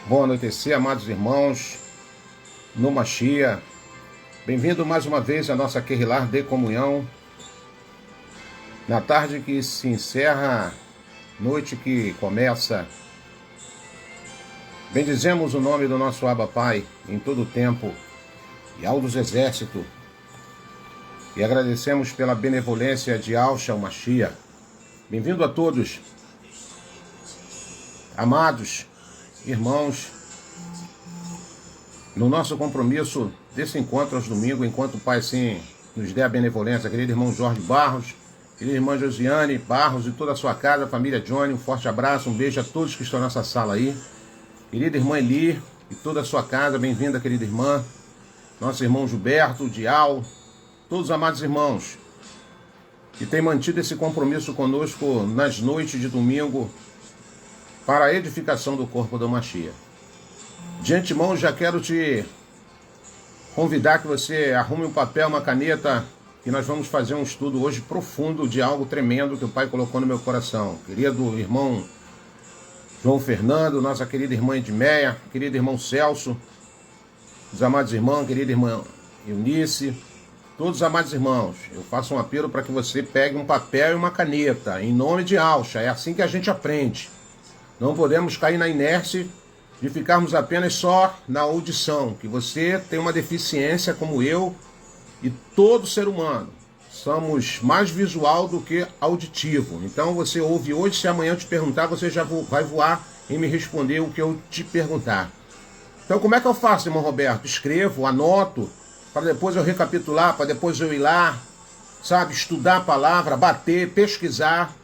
Bom anoitecer, amados irmãos, no Mashiach. Bem-vindo mais uma vez à nossa Querrilar de Comunhão. Na tarde que se encerra, noite que começa, bendizemos o nome do nosso Abba Pai em todo o tempo, Yahweh dos Exércitos, e agradecemos pela benevolência de Yahshua Mashiach. Bem-vindo a todos, amados irmãos, no nosso compromisso desse encontro aos domingos, enquanto o Pai sim nos der a benevolência, querido irmão Jorge Barros, querida irmã Josiane Barros e toda a sua casa, família Johnny, um forte abraço, um beijo a todos que estão nessa sala aí, querida irmã Eli e toda a sua casa, bem-vinda, querida irmã, nosso irmão Gilberto, Dial, todos os amados irmãos que têm mantido esse compromisso conosco nas noites de domingo, para a edificação do corpo do Mashiach. De antemão, já quero te convidar que você arrume um papel, uma caneta, que nós vamos fazer um estudo hoje profundo de algo tremendo que o Pai colocou no meu coração. Querido irmão João Fernando, nossa querida irmã Edmeia, querido irmão Celso, os amados irmãos, querida irmã Eunice, todos os amados irmãos, eu faço um apelo para que você pegue um papel e uma caneta, em nome de Yahshua. É assim que a gente aprende. Não podemos cair na inércia de ficarmos apenas só na audição, que você tem uma deficiência como eu e todo ser humano. Somos mais visual do que auditivo. Então você ouve hoje, se amanhã eu te perguntar, você já vai voar em me responder o que eu te perguntar. Então como é que eu faço, irmão Roberto? Escrevo, anoto, para depois eu recapitular, para depois eu ir lá, sabe, estudar a palavra, bater, pesquisar,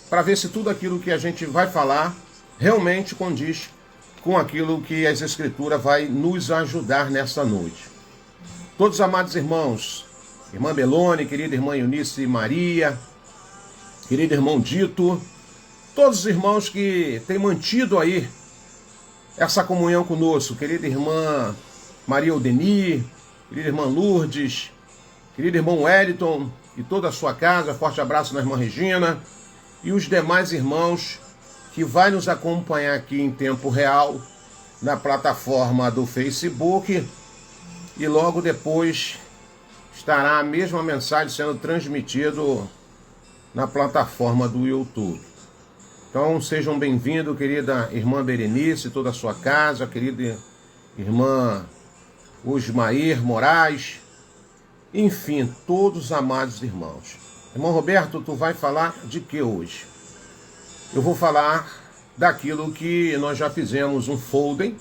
para ver se tudo aquilo que a gente vai falar realmente condiz com aquilo que as Escrituras vai nos ajudar nessa noite. Todos os amados irmãos, irmã Belone, querida irmã Eunice Maria, querido irmão Dito, todos os irmãos que têm mantido aí essa comunhão conosco, querida irmã Maria Odeni, querida irmã Lourdes, querido irmão Wellington e toda a sua casa, forte abraço na irmã Regina, e os demais irmãos que vai nos acompanhar aqui em tempo real na plataforma do Facebook, e logo depois estará a mesma mensagem sendo transmitido na plataforma do YouTube. Então sejam bem-vindos, querida irmã Berenice, toda a sua casa, querida irmã Osmair Moraes, enfim, todos os amados irmãos. Irmão Roberto, tu vai falar de que hoje? Eu vou falar daquilo que nós já fizemos um folder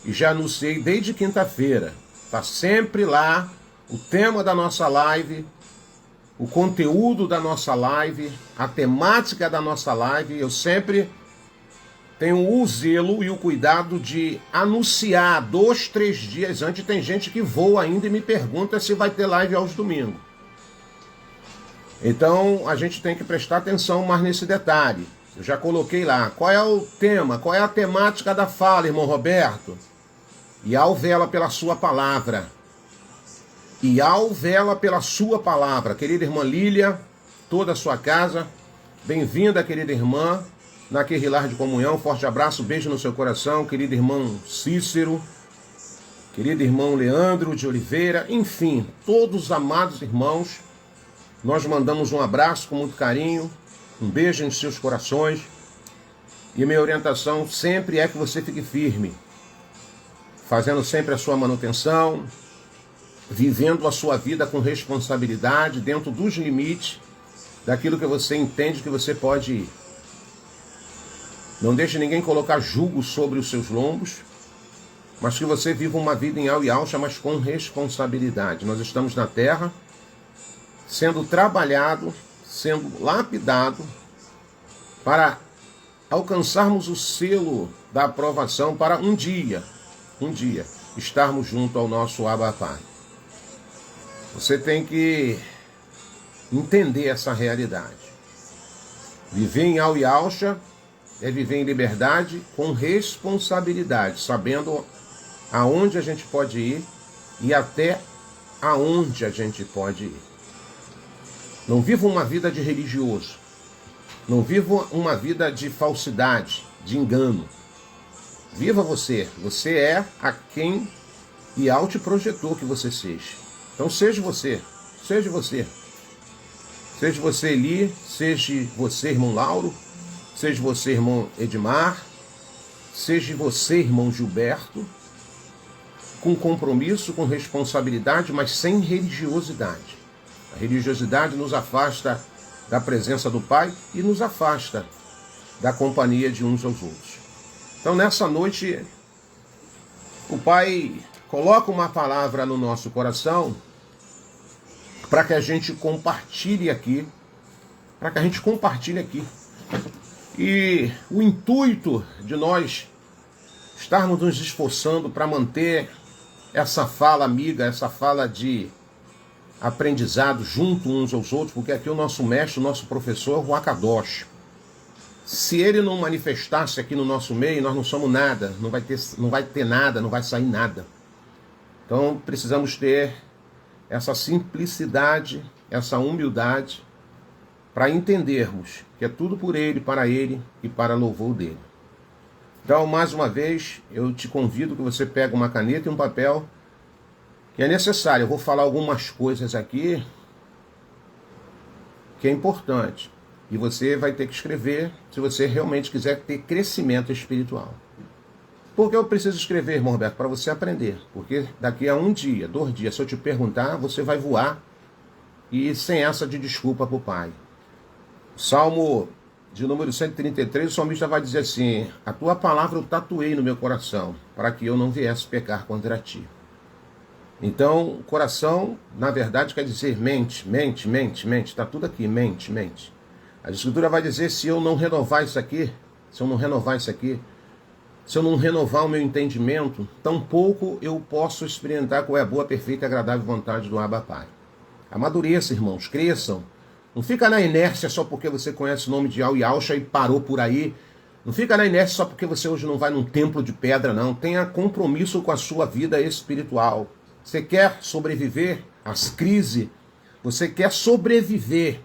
e já anunciei desde quinta-feira. Está sempre lá o tema da nossa live, o conteúdo da nossa live, a temática da nossa live. Eu sempre tenho o zelo e o cuidado de anunciar 2, 3 dias antes. Tem gente que voa ainda e me pergunta se vai ter live aos domingos. Então a gente tem que prestar atenção mais nesse detalhe. Eu já coloquei lá. Qual é o tema? Qual é a temática da fala, irmão Roberto? Yahweh vela pela sua palavra. Yahweh vela pela sua palavra. Querida irmã Lília, toda a sua casa, bem-vinda, querida irmã, na Querrilar de Comunhão. Forte abraço, beijo no seu coração. Querido irmão Cícero, querido irmão Leandro de Oliveira, enfim, todos os amados irmãos, nós mandamos um abraço com muito carinho, um beijo em seus corações, e minha orientação sempre é que você fique firme, fazendo sempre a sua manutenção, vivendo a sua vida com responsabilidade, dentro dos limites daquilo que você entende que você pode ir. Não deixe ninguém colocar jugo sobre os seus lombos, mas que você viva uma vida em Yahshua, mas com responsabilidade. Nós estamos na terra, sendo trabalhado, sendo lapidado, para alcançarmos o selo da aprovação, para um dia, estarmos junto ao nosso Abba Pai. Você tem que entender essa realidade. Viver em Yahshua é viver em liberdade com responsabilidade, sabendo aonde a gente pode ir e até aonde a gente pode ir. Não viva uma vida de religioso. Não viva uma vida de falsidade, de engano. Viva você. Você é a quem Yahweh te projetou que você seja. Então seja você. Seja você. Seja você, Eli. Seja você, irmão Lauro. Seja você, irmão Edmar. Seja você, irmão Gilberto. Com compromisso, com responsabilidade, mas sem religiosidade. A religiosidade nos afasta da presença do Pai e nos afasta da companhia de uns aos outros. Então, nessa noite, o Pai coloca uma palavra no nosso coração para que a gente compartilhe aqui. E o intuito de nós estarmos nos esforçando para manter essa fala amiga, essa fala de aprendizado junto uns aos outros, porque aqui o nosso mestre, o nosso professor é o Ruach Kadosh. Se ele não manifestasse aqui no nosso meio, nós não somos nada, não vai ter nada, não vai sair nada. Então precisamos ter essa simplicidade, essa humildade, para entendermos que é tudo por ele, para ele e para louvor dele. Então, mais uma vez, eu te convido que você pegue uma caneta e um papel, que é necessário. Eu vou falar algumas coisas aqui que é importante. E você vai ter que escrever se você realmente quiser ter crescimento espiritual. Por que eu preciso escrever, irmão Roberto? Para você aprender. Porque daqui a 1 dia, 2 dias, se eu te perguntar, você vai voar e sem essa de desculpa para o Pai. Salmo de número 133, o salmista vai dizer assim: a tua palavra eu tatuei no meu coração, para que eu não viesse pecar contra ti. Então, coração, na verdade, quer dizer mente, está tudo aqui, mente. A Escritura vai dizer, se eu não renovar isso aqui, se eu não renovar o meu entendimento, tampouco eu posso experimentar qual é a boa, perfeita e agradável vontade do Abba Pai. Amadureça, irmãos, cresçam. Não fica na inércia só porque você conhece o nome de Yahweh Yahusha e parou por aí. Não fica na inércia só porque você hoje não vai num templo de pedra, não. Tenha compromisso com a sua vida espiritual. Você quer sobreviver às crises? Você quer sobreviver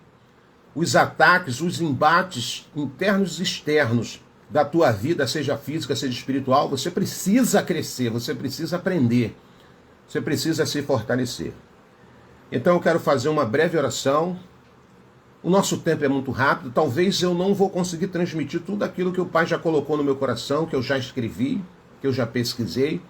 os ataques, os embates internos e externos da tua vida, seja física, seja espiritual? Você precisa crescer, você precisa aprender. Você precisa se fortalecer. Então eu quero fazer uma breve oração. O nosso tempo é muito rápido, talvez eu não vou conseguir transmitir tudo aquilo que o Pai já colocou no meu coração, que eu já escrevi, que eu já pesquisei.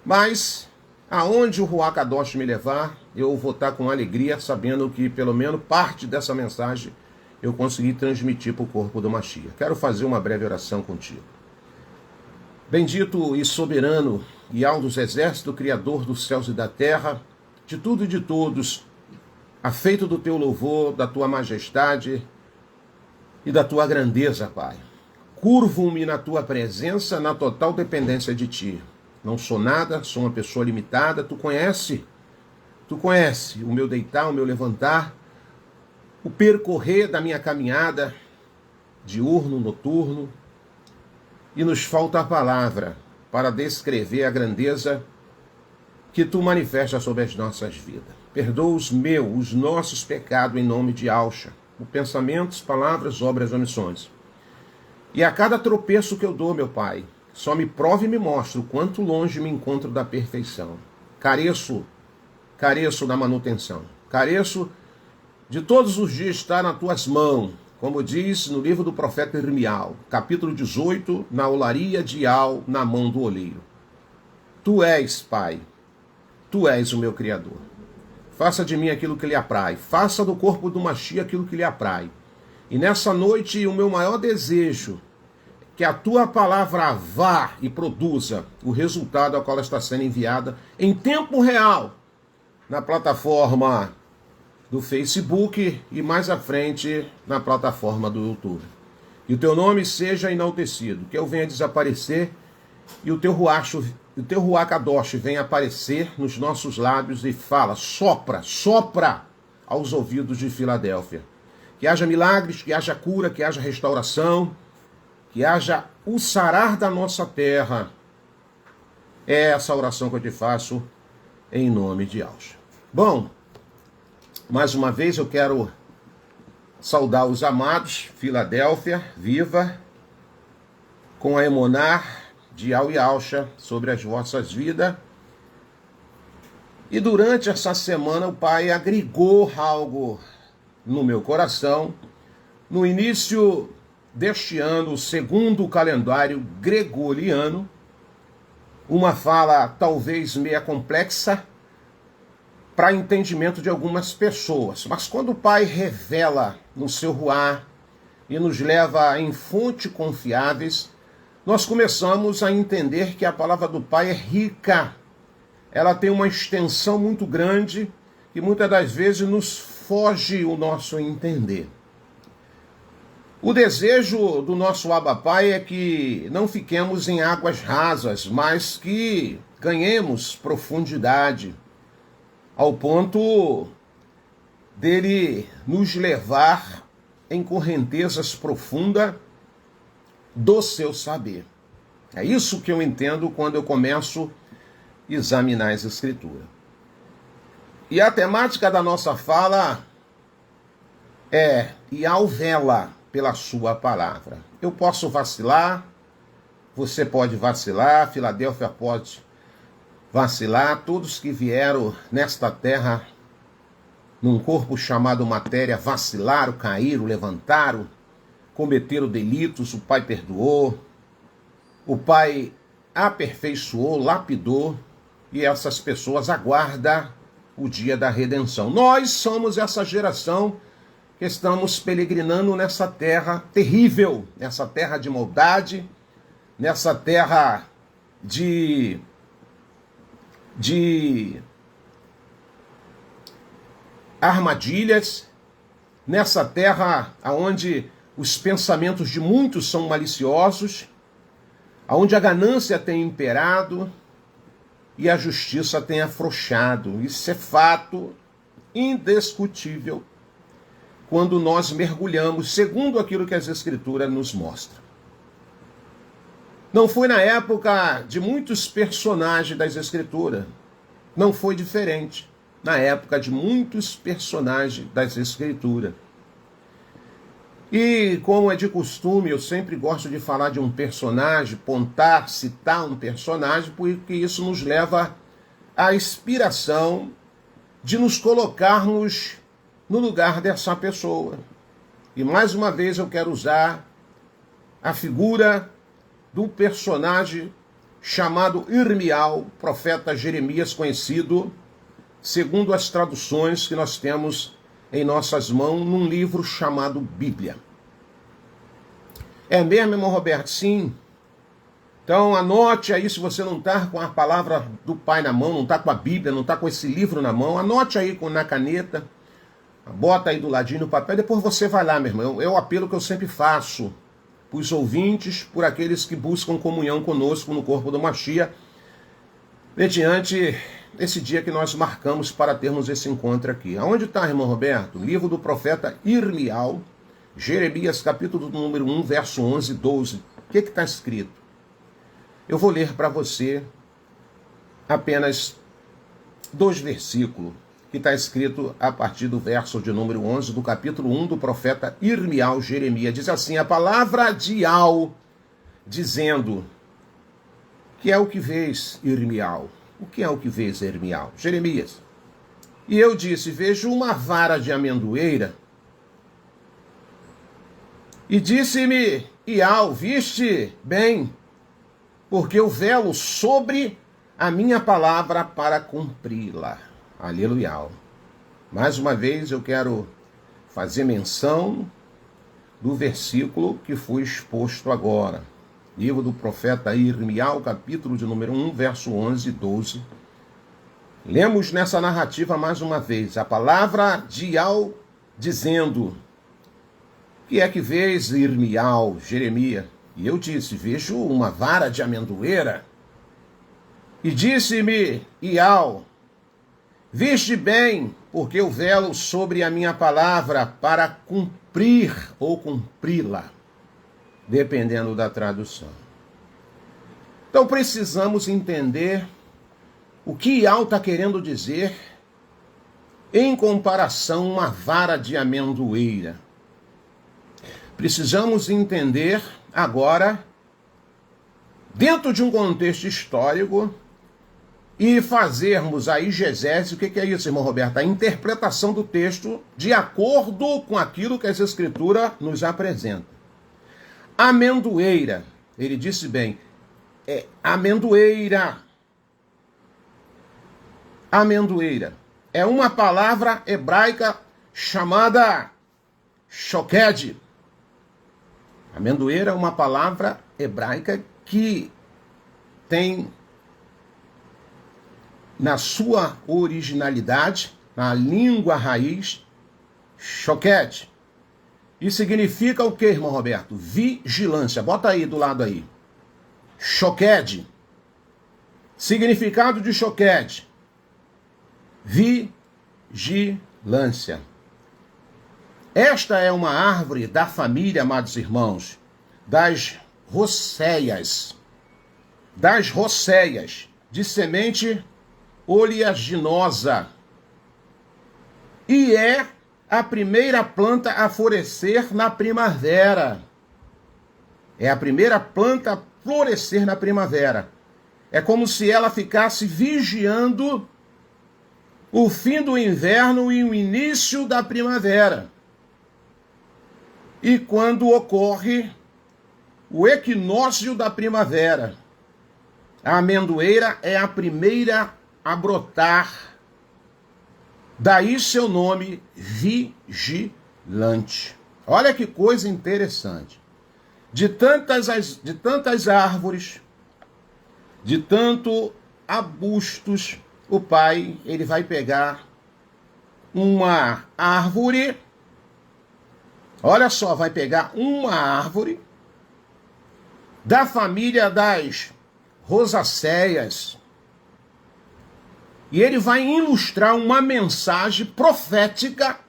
Mas, aonde o Ruach Kadosh me levar, eu vou estar com alegria, sabendo que pelo menos parte dessa mensagem eu consegui transmitir para o corpo do Mashiach. Quero fazer uma breve oração contigo. Bendito e soberano, Yahweh dos exércitos, Criador dos céus e da terra, de tudo e de todos, afeito do teu louvor, da tua majestade e da tua grandeza, Pai. Curvo-me na tua presença, na total dependência de ti. Não sou nada, sou uma pessoa limitada. Tu conhece o meu deitar, o meu levantar, o percorrer da minha caminhada, diurno, noturno. E nos falta a palavra para descrever a grandeza que tu manifestas sobre as nossas vidas. Perdoa os nossos pecados em nome de Yahusha, por pensamentos, palavras, obras, omissões. E a cada tropeço que eu dou, meu Pai, só me prove e me mostra o quanto longe me encontro da perfeição. Careço da manutenção. Careço de todos os dias estar nas tuas mãos, como diz no livro do profeta Irmial, capítulo 18, na olaria de Yahweh, na mão do oleiro. Tu és, Pai, tu és o meu Criador. Faça de mim aquilo que lhe aprai. Faça do corpo do Mashiach aquilo que lhe aprai. E nessa noite, o meu maior desejo é que a tua palavra vá e produza o resultado ao qual ela está sendo enviada em tempo real na plataforma do Facebook e mais à frente na plataforma do YouTube. Que o teu nome seja enaltecido, que eu venha desaparecer e o teu Ruach Kadosh vem aparecer nos nossos lábios e fala, sopra aos ouvidos de Filadélfia. Que haja milagres, que haja cura, que haja restauração, que haja o sarar da nossa terra. É essa oração que eu te faço em nome de Yahusha. Bom, mais uma vez eu quero saudar os amados, Filadélfia, viva, com a Emuná, de Al e Alcha sobre as vossas vidas. E durante essa semana o Pai agregou algo no meu coração. No início deste ano, segundo o calendário gregoriano, uma fala talvez meia complexa para entendimento de algumas pessoas. Mas quando o Pai revela no seu ruá e nos leva em fontes confiáveis, nós começamos a entender que a palavra do Pai é rica. Ela tem uma extensão muito grande e muitas das vezes nos foge o nosso entender. O desejo do nosso Abba Pai é que não fiquemos em águas rasas, mas que ganhemos profundidade, ao ponto dele nos levar em correntezas profundas do seu saber. É isso que eu entendo quando eu começo a examinar as Escrituras. E a temática da nossa fala é Yahweh vela pela sua palavra. Eu posso vacilar, você pode vacilar, Filadélfia pode vacilar, todos que vieram nesta terra num corpo chamado matéria vacilaram, caíram, levantaram, cometeram delitos, o Pai perdoou, o Pai aperfeiçoou, lapidou, e essas pessoas aguardam o dia da redenção. Nós somos essa geração que estamos peregrinando nessa terra terrível, nessa terra de maldade, nessa terra de armadilhas, nessa terra onde os pensamentos de muitos são maliciosos, onde a ganância tem imperado e a justiça tem afrouxado. Isso é fato indiscutível quando nós mergulhamos segundo aquilo que as Escrituras nos mostram. Não foi na época de muitos personagens das Escrituras, não foi diferente na época de muitos personagens das Escrituras. E como é de costume, eu sempre gosto de falar de um personagem, pontar, citar um personagem, porque isso nos leva à inspiração de nos colocarmos no lugar dessa pessoa. E mais uma vez eu quero usar a figura do personagem chamado Irmial, profeta Jeremias, conhecido, segundo as traduções que nós temos em nossas mãos, num livro chamado Bíblia. É mesmo, irmão Roberto? Sim. Então anote aí, se você não está com a palavra do Pai na mão, não está com a Bíblia, não está com esse livro na mão, anote aí na caneta, bota aí do ladinho no papel, depois você vai lá, meu irmão. É o apelo que eu sempre faço para os ouvintes, por aqueles que buscam comunhão conosco no corpo do Mashiach, mediante esse dia que nós marcamos para termos esse encontro aqui. Aonde está, irmão Roberto? Livro do profeta Irmial, Jeremias, capítulo número 1, verso 11 e 12. O que está escrito? Eu vou ler para você apenas 2 versículos, que está escrito a partir do verso de número 11 do capítulo 1 do profeta Irmial, Jeremias. Diz assim: a palavra de Yahweh, dizendo, que é o que vês, Irmial? O que é o que vês, Irmial? Jeremias. E eu disse, vejo uma vara de amendoeira. E disse-me, Yahweh, viste bem, porque eu velo sobre a minha palavra para cumpri-la. Aleluia. Mais uma vez eu quero fazer menção do versículo que foi exposto agora. Livro do profeta Irmial, capítulo de número 1, verso 11 e 12. Lemos nessa narrativa mais uma vez a palavra de Yahweh dizendo, que é que vês, Irmial, Jeremias? E eu disse, vejo uma vara de amendoeira. E disse-me, Yahweh, viste bem, porque eu velo sobre a minha palavra para cumprir ou cumpri-la, dependendo da tradução. Então precisamos entender o que Yahweh está querendo dizer em comparação a uma vara de amendoeira. Precisamos entender agora dentro de um contexto histórico e fazermos a exegese. O que é isso, irmão Roberto? A interpretação do texto de acordo com aquilo que as Escrituras nos apresentam. Amendoeira, ele disse bem, é amendoeira. Amendoeira é uma palavra hebraica chamada shoked. Amendoeira é uma palavra hebraica que tem na sua originalidade, na língua raiz, shoked. E significa o que, irmão Roberto? Vigilância. Bota aí do lado aí. Shoked. Significado de shoked: vigilância. Esta é uma árvore da família, amados irmãos, das roceias. Das roceias, de semente oleaginosa. E é a primeira planta a florescer na primavera. É a primeira planta a florescer na primavera. É como se ela ficasse vigiando o fim do inverno e o início da primavera. E quando ocorre o equinócio da primavera, a amendoeira é a primeira a brotar. Daí seu nome, vigilante. Olha que coisa interessante. De tantas árvores, de tanto arbustos, o pai, ele vai pegar uma árvore. Olha só, vai pegar uma árvore da família das rosáceas e ele vai ilustrar uma mensagem profética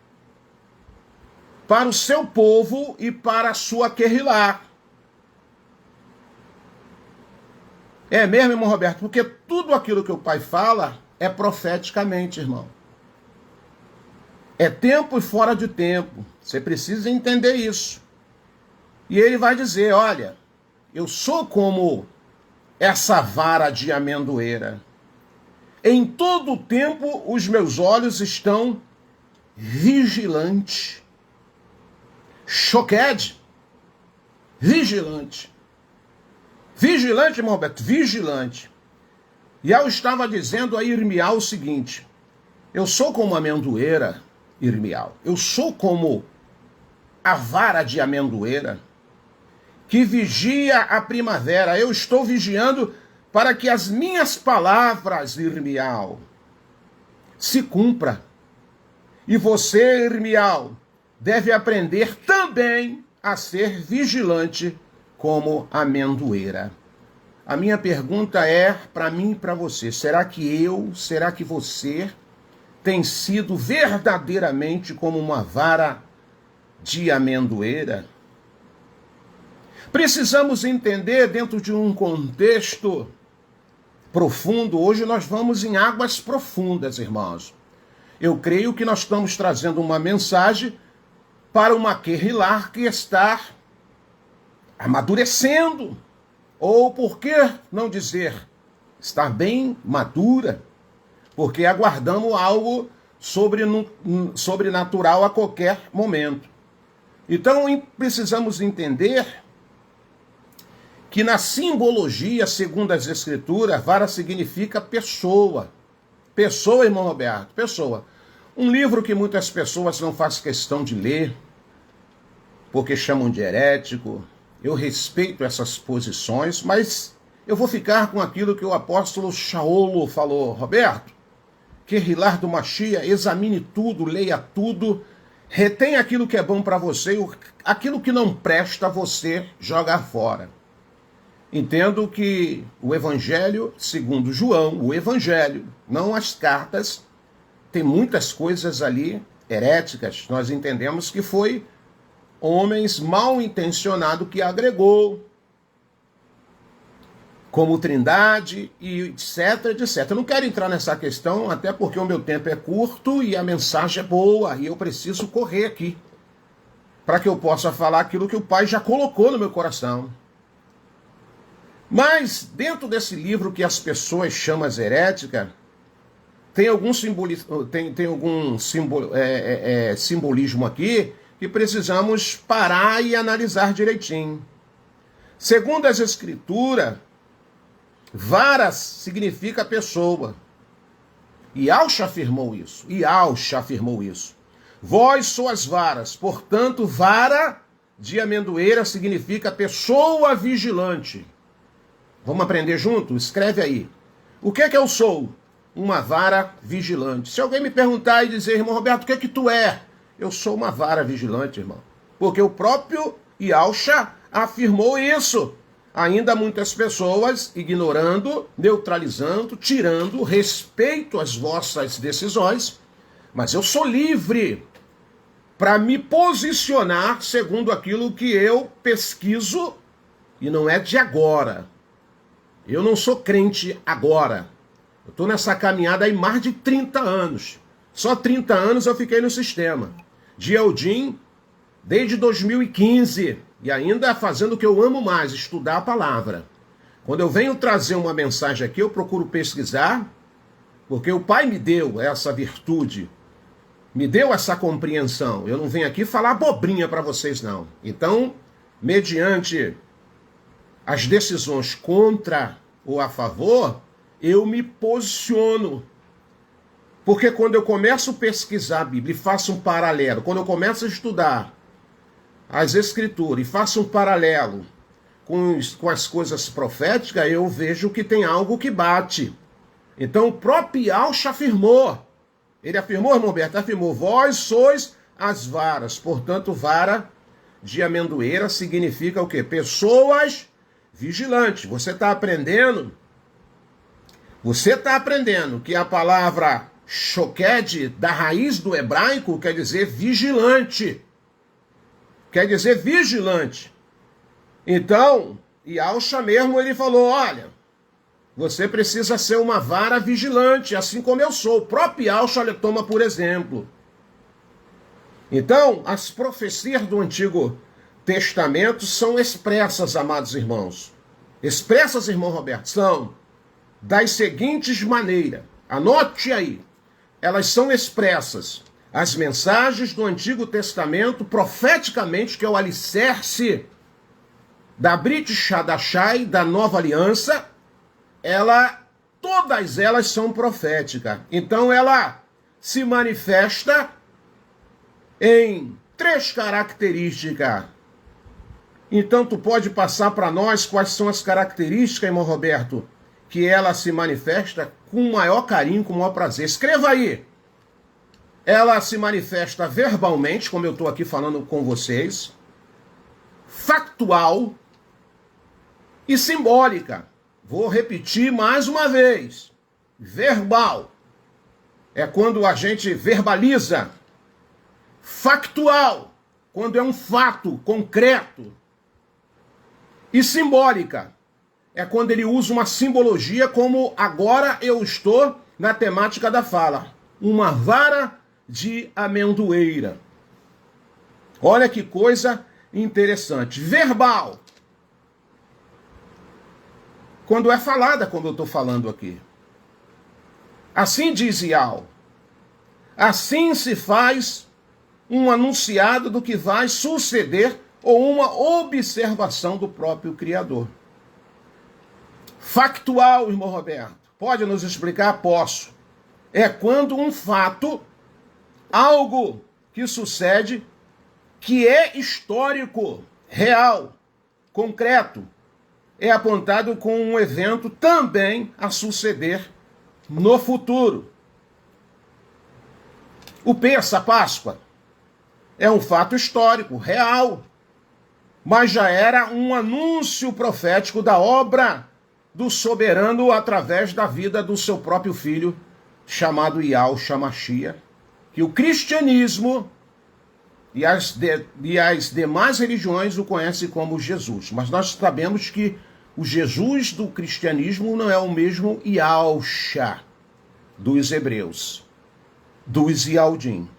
para o seu povo e para a sua querrilá. É mesmo, irmão Roberto? Porque tudo aquilo que o pai fala é profeticamente, irmão. É tempo e fora de tempo. Você precisa entender isso. E ele vai dizer, olha, eu sou como essa vara de amendoeira. Em todo o tempo os meus olhos estão vigilantes. Shoked. Vigilante. Vigilante, irmão Roberto, vigilante. E eu estava dizendo a Irmial o seguinte, eu sou como a amendoeira, Irmial. Eu sou como a vara de amendoeira que vigia a primavera. Eu estou vigiando para que as minhas palavras, Irmial, se cumpram. E você, Irmial, deve aprender também a ser vigilante como amendoeira. A minha pergunta é para mim e para você. Será que você tem sido verdadeiramente como uma vara de amendoeira? Precisamos entender dentro de um contexto profundo. Hoje nós vamos em águas profundas, irmãos. Eu creio que nós estamos trazendo uma mensagem para uma querrilá que está amadurecendo. Ou, por que não dizer, está bem madura. Porque aguardamos algo sobrenatural a qualquer momento. Então, precisamos entender que na simbologia, segundo as Escrituras, vara significa pessoa. Pessoa, irmão Roberto, pessoa. Um livro que muitas pessoas não fazem questão de ler, porque chamam de herético. Eu respeito essas posições, mas eu vou ficar com aquilo que o apóstolo Shaolo falou. Roberto, querrilá do Machia, examine tudo, leia tudo, retém aquilo que é bom para você, aquilo que não presta, você joga fora. Entendo que o Evangelho, segundo João, o Evangelho, não as cartas, tem muitas coisas ali heréticas. Nós entendemos que foi homens mal intencionados que agregou, como Trindade e etc, etc. Eu não quero entrar nessa questão, até porque o meu tempo é curto e a mensagem é boa, e eu preciso correr aqui, para que eu possa falar aquilo que o Pai já colocou no meu coração. Mas dentro desse livro que as pessoas chamam as heréticas, tem algum simbolismo aqui que precisamos parar e analisar direitinho. Segundo as escrituras, varas significa pessoa. Yahshua afirmou isso. Yahshua afirmou isso. Vós sois varas, portanto, vara de amendoeira significa pessoa vigilante. Vamos aprender junto? Escreve aí. O que é que eu sou? Uma vara vigilante. Se alguém me perguntar e dizer, irmão Roberto, o que é que tu é? Eu sou uma vara vigilante, irmão. Porque o próprio Yahshua afirmou isso. Ainda muitas pessoas ignorando, neutralizando, tirando respeito às vossas decisões, mas eu sou livre para me posicionar segundo aquilo que eu pesquiso, e não é de agora. Eu não sou crente agora. Eu estou nessa caminhada aí mais de 30 anos. Só 30 anos eu fiquei no sistema. De Eldim, desde 2015. E ainda fazendo o que eu amo mais, estudar a palavra. Quando eu venho trazer uma mensagem aqui, eu procuro pesquisar, porque o Pai me deu essa virtude, me deu essa compreensão. Eu não venho aqui falar abobrinha para vocês, não. Então, mediante as decisões contra ou a favor, eu me posiciono. Porque quando eu começo a pesquisar a Bíblia e faço um paralelo, quando eu começo a estudar as escrituras e faço um paralelo com as coisas proféticas, eu vejo que tem algo que bate. Então o próprio Yahshua afirmou. Ele afirmou, irmão Roberto? Afirmou, vós sois as varas. Portanto, vara de amendoeira significa o quê? Pessoas vigilantes. Você está aprendendo? Você está aprendendo que a palavra shoked, da raiz do hebraico, quer dizer vigilante. Quer dizer vigilante. Então, Yahshua mesmo, ele falou, olha, você precisa ser uma vara vigilante, assim como eu sou. O próprio Yahshua ele toma por exemplo. Então, as profecias do Antigo Testamento são expressas, amados irmãos. Expressas, irmão Roberto, são das seguintes maneiras. Anote aí. Elas são expressas. As mensagens do Antigo Testamento, profeticamente, que é o alicerce da Brit Hadashai, da Nova Aliança, todas elas são proféticas. Então ela se manifesta em 3 características. Então tu pode passar para nós quais são as características, irmão Roberto, que ela se manifesta com o maior carinho, com o maior prazer. Escreva aí. Ela se manifesta verbalmente, como eu estou aqui falando com vocês, factual e simbólica. Vou repetir mais uma vez. Verbal é quando a gente verbaliza. Factual, quando é um fato concreto. E simbólica é quando ele usa uma simbologia, como agora eu estou na temática da fala. Uma vara de amendoeira. Olha que coisa interessante. Verbal. Quando é falada, como eu estou falando aqui. Assim diz Yahweh. Assim se faz um anunciado do que vai suceder ou uma observação do próprio Criador. Factual, irmão Roberto. Pode nos explicar? Posso. É quando um fato, algo que sucede, que é histórico, real, concreto, é apontado com um evento também a suceder no futuro. O Pêssah, Páscoa, é um fato histórico, real, mas já era um anúncio profético da obra do soberano através da vida do seu próprio filho, chamado Yahshua Mashiach, que o cristianismo e as demais religiões o conhecem como Jesus. Mas nós sabemos que o Jesus do cristianismo não é o mesmo Yahshua dos hebreus, dos Yaldim.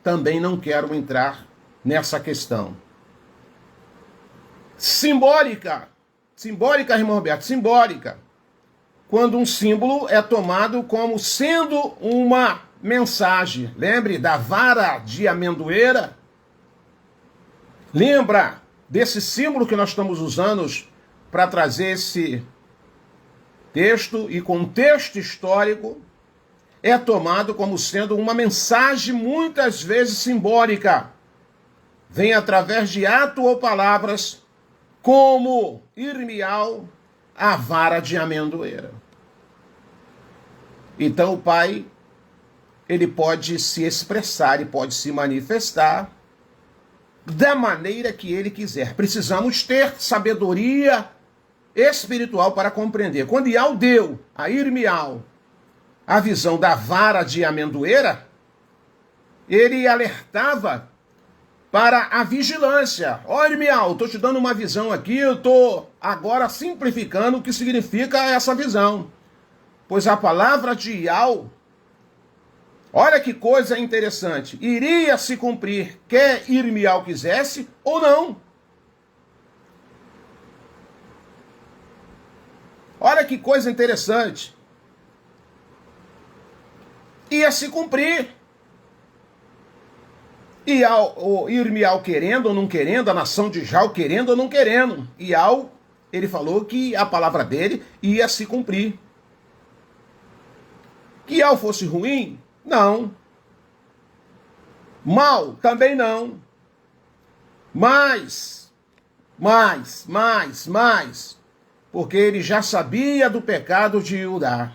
Também não quero entrar nessa questão. Simbólica Simbólica, irmão Roberto, simbólica. Quando um símbolo é tomado como sendo uma mensagem. Lembre da vara de amendoeira? Lembra desse símbolo que nós estamos usando para trazer esse texto e contexto histórico? É tomado como sendo uma mensagem muitas vezes simbólica. Vem através de ato ou palavras, como Irmial, a vara de amendoeira. Então o pai, ele pode se expressar, ele pode se manifestar da maneira que ele quiser. Precisamos ter sabedoria espiritual para compreender. Quando Ial deu a Irmial a visão da vara de amendoeira, ele alertava para a vigilância. Ó, Irmial, estou te dando uma visão aqui, eu estou agora simplificando o que significa essa visão. Pois a palavra de Ial, olha que coisa interessante, iria se cumprir, quer Irmial quisesse ou não. Olha que coisa interessante. Ia se cumprir. Irmial querendo ou não querendo, a nação de Israel querendo ou não querendo. Ial, ele falou que a palavra dele ia se cumprir. Que Ial fosse ruim? Não. Mal? Também não. Mais. Porque ele já sabia do pecado de Judá.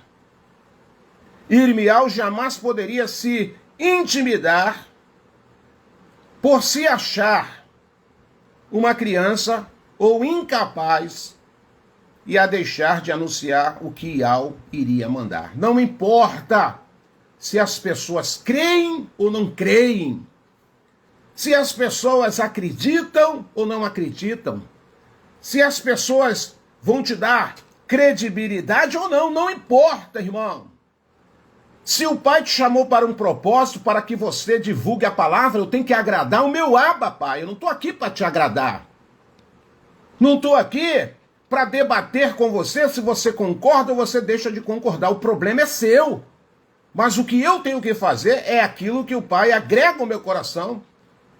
Irmial jamais poderia se intimidar por se achar uma criança ou incapaz e a deixar de anunciar o que Ial iria mandar. Não importa se as pessoas creem ou não creem, se as pessoas acreditam ou não acreditam, se as pessoas vão te dar credibilidade ou não, não importa, irmão. Se o pai te chamou para um propósito, para que você divulgue a palavra, eu tenho que agradar o meu Abba, pai. Eu não estou aqui para te agradar. Não estou aqui para debater com você se você concorda ou você deixa de concordar. O problema é seu. Mas o que eu tenho que fazer é aquilo que o pai agrega ao meu coração.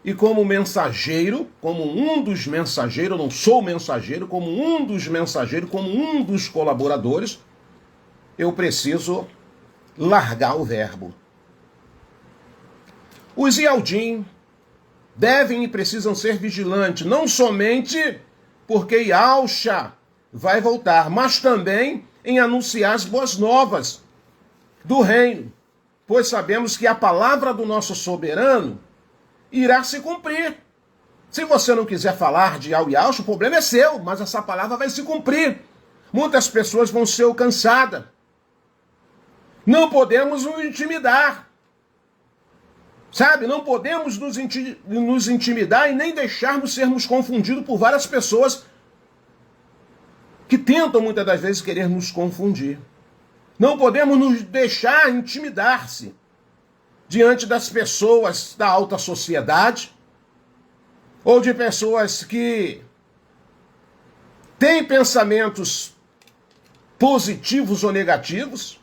E como mensageiro, como um dos mensageiros, eu não sou mensageiro, como um dos mensageiros, como um dos colaboradores, eu preciso largar o verbo. Os Ialdim devem e precisam ser vigilantes, não somente porque Ialcha vai voltar, mas também em anunciar as boas novas do reino, pois sabemos que a palavra do nosso soberano irá se cumprir. Se você não quiser falar de Ial e Ialcha, o problema é seu, mas essa palavra vai se cumprir. Muitas pessoas vão ser alcançadas. Não podemos nos intimidar. Sabe? Não podemos nos intimidar e nem deixarmos sermos confundidos por várias pessoas que tentam muitas das vezes querer nos confundir. Não podemos nos deixar intimidar-se diante das pessoas da alta sociedade ou de pessoas que têm pensamentos positivos ou negativos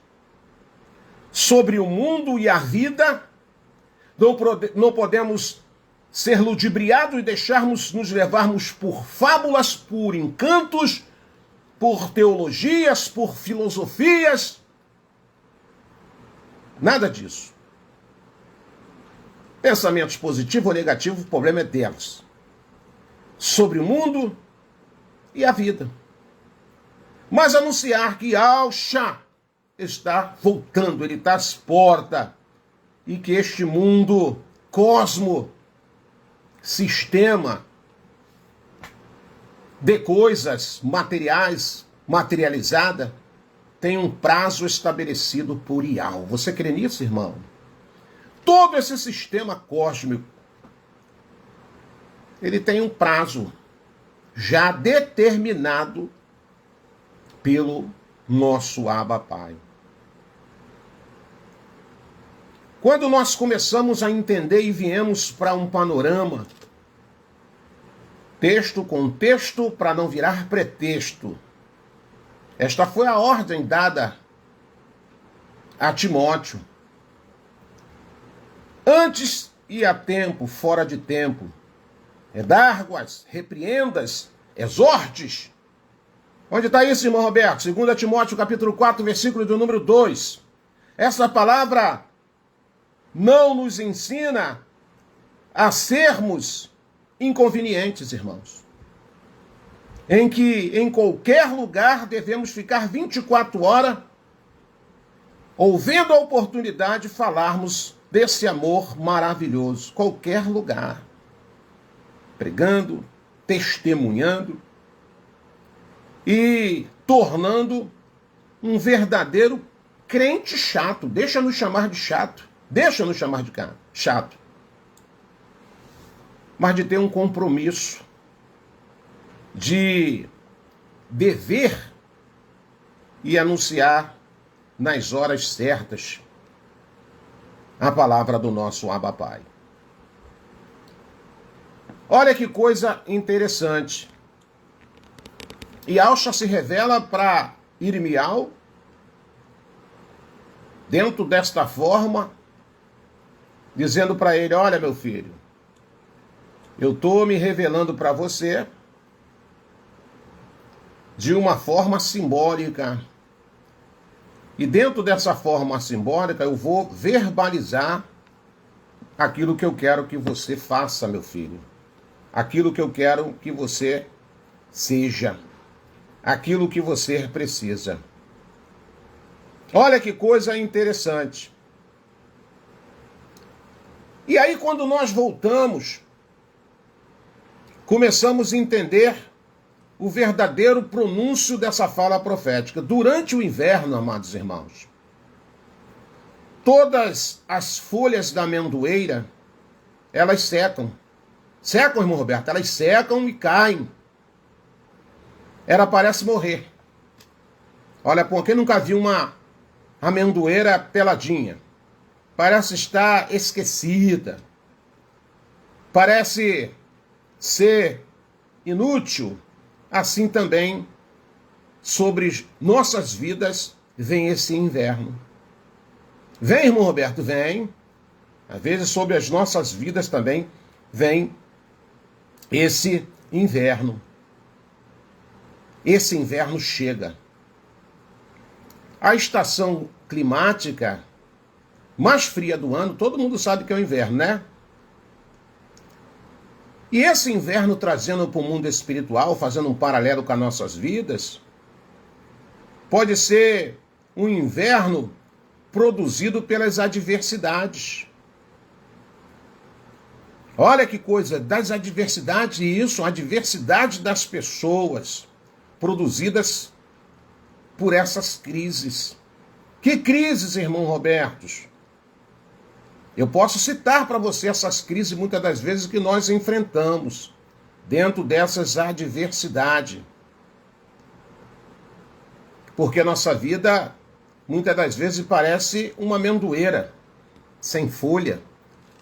sobre o mundo e a vida. Não podemos ser ludibriados e deixarmos nos levarmos por fábulas, por encantos, por teologias, por filosofias. Nada disso. Pensamentos positivos ou negativos, o problema é delas. Sobre o mundo e a vida. Mas anunciar que Ialcha está voltando, ele está às portas, e que este mundo, cosmo, sistema de coisas materiais, materializada, tem um prazo estabelecido por Ial. Você crê nisso, irmão? Todo esse sistema cósmico, ele tem um prazo já determinado pelo nosso Abba Pai. Quando nós começamos a entender e viemos para um panorama Texto com texto para não virar pretexto. Esta foi a ordem dada a Timóteo. Antes e a tempo, fora de tempo. Redarguas, repreendas, exortes. Onde está isso, irmão Roberto? 2 Timóteo capítulo 4, versículo do número 2. Essa palavra não nos ensina a sermos inconvenientes, irmãos. Em que em qualquer lugar devemos ficar 24 horas ouvendo a oportunidade de falarmos desse amor maravilhoso. Qualquer lugar. Pregando, testemunhando e tornando um verdadeiro crente chato. Deixa-nos chamar de chato. Deixa-nos chamar de chato. Mas de ter um compromisso, de dever e anunciar nas horas certas a palavra do nosso Abba Pai. Olha que coisa interessante. Yahshua se revela para Irmial dentro desta forma, dizendo para ele: olha, meu filho, eu estou me revelando para você de uma forma simbólica. E dentro dessa forma simbólica eu vou verbalizar aquilo que eu quero que você faça, meu filho. Aquilo que eu quero que você seja. Aquilo que você precisa. Olha que coisa interessante. E aí, quando nós voltamos, começamos a entender o verdadeiro pronúncio dessa fala profética. Durante o inverno, amados irmãos, todas as folhas da amendoeira, elas secam. Secam, irmão Roberto? Elas secam e caem. Ela parece morrer. Olha, pô, quem nunca viu uma amendoeira peladinha? Parece estar esquecida. Parece ser inútil. Assim também, sobre nossas vidas, vem esse inverno. Vem, irmão Roberto, vem. Às vezes, sobre as nossas vidas também, vem esse inverno. Esse inverno chega. A estação climática mais fria do ano, todo mundo sabe que é o inverno, né? E esse inverno trazendo para o mundo espiritual, fazendo um paralelo com as nossas vidas, pode ser um inverno produzido pelas adversidades. Olha que coisa, das adversidades, e isso, a adversidade das pessoas produzidas por essas crises. Que crises, irmão Roberto? Eu posso citar para você essas crises, muitas das vezes, que nós enfrentamos dentro dessas adversidades. Porque a nossa vida, muitas das vezes, parece uma amendoeira, sem folha,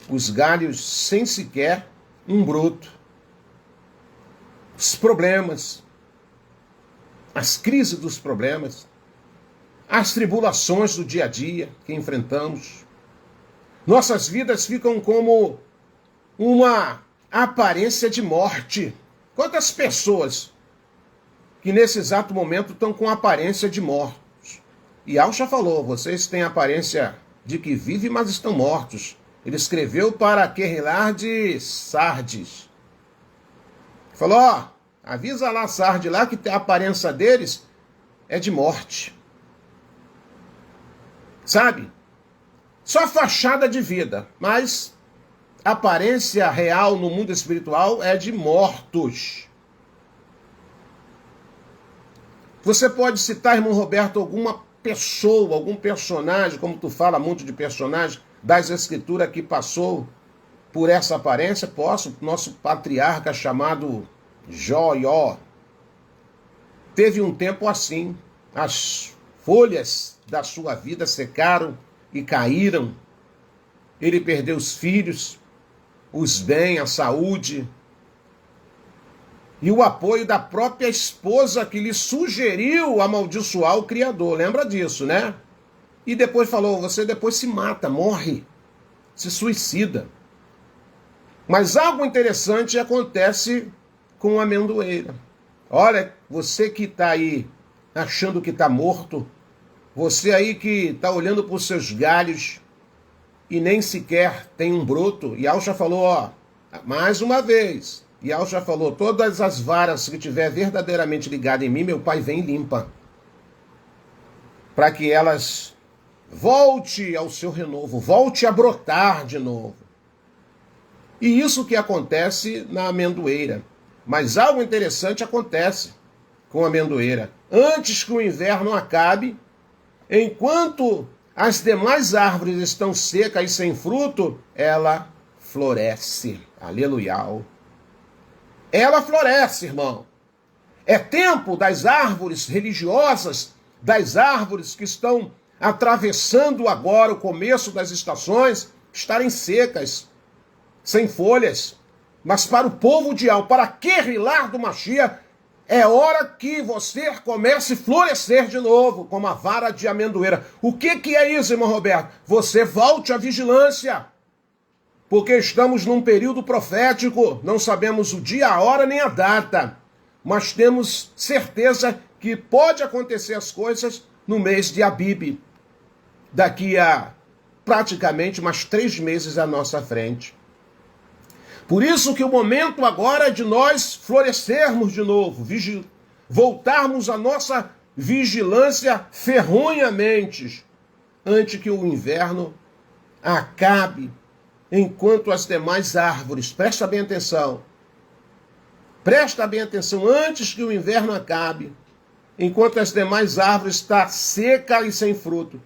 os galhos sem sequer um broto. Os problemas, as crises dos problemas, as tribulações do dia a dia que enfrentamos. Nossas vidas ficam como uma aparência de morte. Quantas pessoas que nesse exato momento estão com aparência de mortos? E Yahshua falou, vocês têm aparência de que vivem, mas estão mortos. Ele escreveu para Kehilar de Sardes. Falou, ó, avisa lá Sardes lá que a aparência deles é de morte. Sabe? Só fachada de vida, mas a aparência real no mundo espiritual é de mortos. Você pode citar, irmão Roberto, alguma pessoa, algum personagem, como tu fala muito de personagem das escrituras que passou por essa aparência? Posso. Nosso patriarca chamado Jó. Teve um tempo assim. As folhas da sua vida secaram e caíram. Ele perdeu os filhos, os bens, a saúde. e o apoio da própria esposa que lhe sugeriu amaldiçoar o Criador. Lembra disso, né? E depois falou, você depois se mata, morre, se suicida. Mas algo interessante acontece com a amendoeira. Olha, você que está aí achando que está morto, você aí que está olhando para os seus galhos e nem sequer tem um broto, e Yahshua falou, ó, mais uma vez, Yahshua falou, todas as varas que tiver verdadeiramente ligadas em mim, meu Pai vem e limpa, para que elas volte ao seu renovo, volte a brotar de novo. E isso que acontece na amendoeira. Mas algo interessante acontece com a amendoeira. Antes que o inverno acabe, enquanto as demais árvores estão secas e sem fruto, ela floresce. Aleluia. Ela floresce, irmão. É tempo das árvores religiosas, das árvores que estão atravessando agora o começo das estações, estarem secas, sem folhas. Mas para o povo de Yahweh, para Querilar do Mashiach, é hora que você comece a florescer de novo, como a vara de amendoeira. O que é isso, irmão Roberto? Você volte à vigilância, porque estamos num período profético, não sabemos o dia, a hora nem a data, mas temos certeza que pode acontecer as coisas no mês de Abib, daqui a praticamente mais 3 meses à nossa frente. Por isso que o momento agora é de nós florescermos de novo, voltarmos à nossa vigilância ferronhamente, antes que o inverno acabe, enquanto as demais árvores, presta bem atenção, antes que o inverno acabe, enquanto as demais árvores estão secas e sem fruto,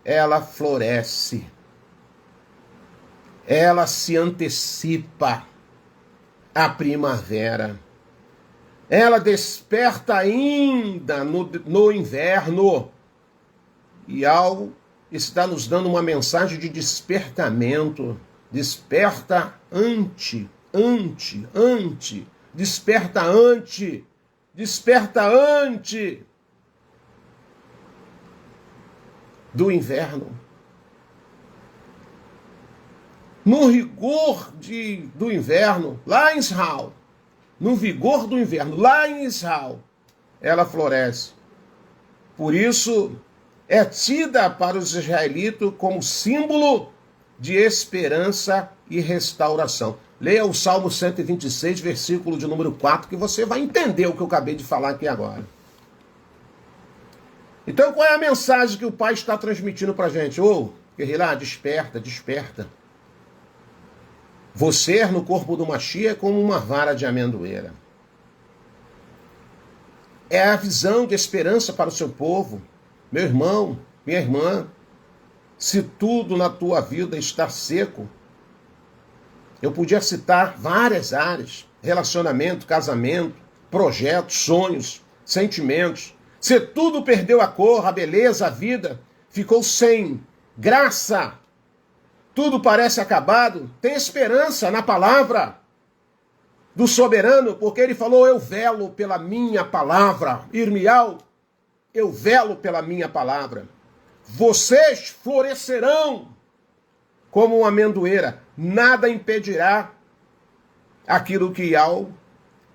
ela floresce. Ela se antecipa à primavera. Ela desperta ainda no inverno. E algo está nos dando uma mensagem de despertamento. Desperta desperta antes do inverno. No rigor do inverno, lá em Israel, no vigor do inverno, lá em Israel, ela floresce. Por isso, é tida para os israelitas como símbolo de esperança e restauração. Leia o Salmo 126, versículo de número 4, que você vai entender o que eu acabei de falar aqui agora. Então, qual é a mensagem que o Pai está transmitindo para a gente? Querilar, desperta. Você no corpo do Mashiach é como uma vara de amendoeira. É a visão de esperança para o seu povo. Meu irmão, minha irmã, se tudo na tua vida está seco, eu podia citar várias áreas, relacionamento, casamento, projetos, sonhos, sentimentos. Se tudo perdeu a cor, a beleza, a vida, ficou sem graça, tudo parece acabado, tem esperança na palavra do soberano, porque ele falou, eu velo pela minha palavra. Irmial, eu velo pela minha palavra. Vocês florescerão como uma amendoeira. Nada impedirá aquilo que Yahweh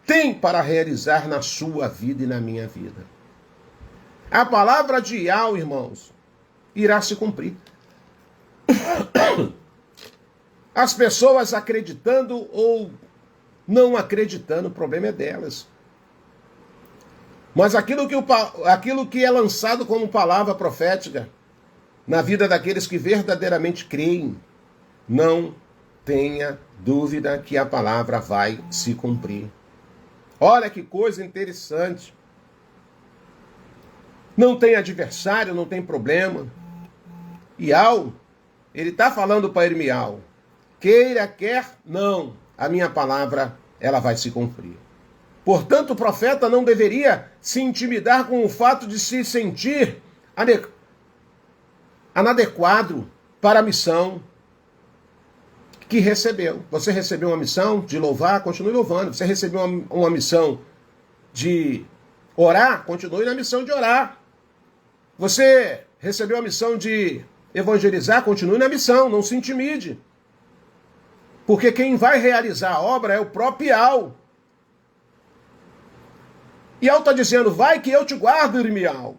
tem para realizar na sua vida e na minha vida. A palavra de Yahweh, irmãos, irá se cumprir. As pessoas acreditando ou não acreditando, o problema é delas. Mas aquilo que é lançado como palavra profética na vida daqueles que verdadeiramente creem, não tenha dúvida que a palavra vai se cumprir. Olha que coisa interessante. Não tem adversário, não tem problema. Yahweh, ele está falando para Irmial, queira, quer, não, a minha palavra, ela vai se cumprir. Portanto, o profeta não deveria se intimidar com o fato de se sentir inadequado para a missão. que recebeu. Você recebeu uma missão de louvar, continue louvando. Você recebeu uma missão de orar, continue na missão de orar. Você recebeu a missão de evangelizar, continue na missão, não se intimide. Porque quem vai realizar a obra é o próprio Ial. Ial está dizendo, vai que eu te guardo, Irmial.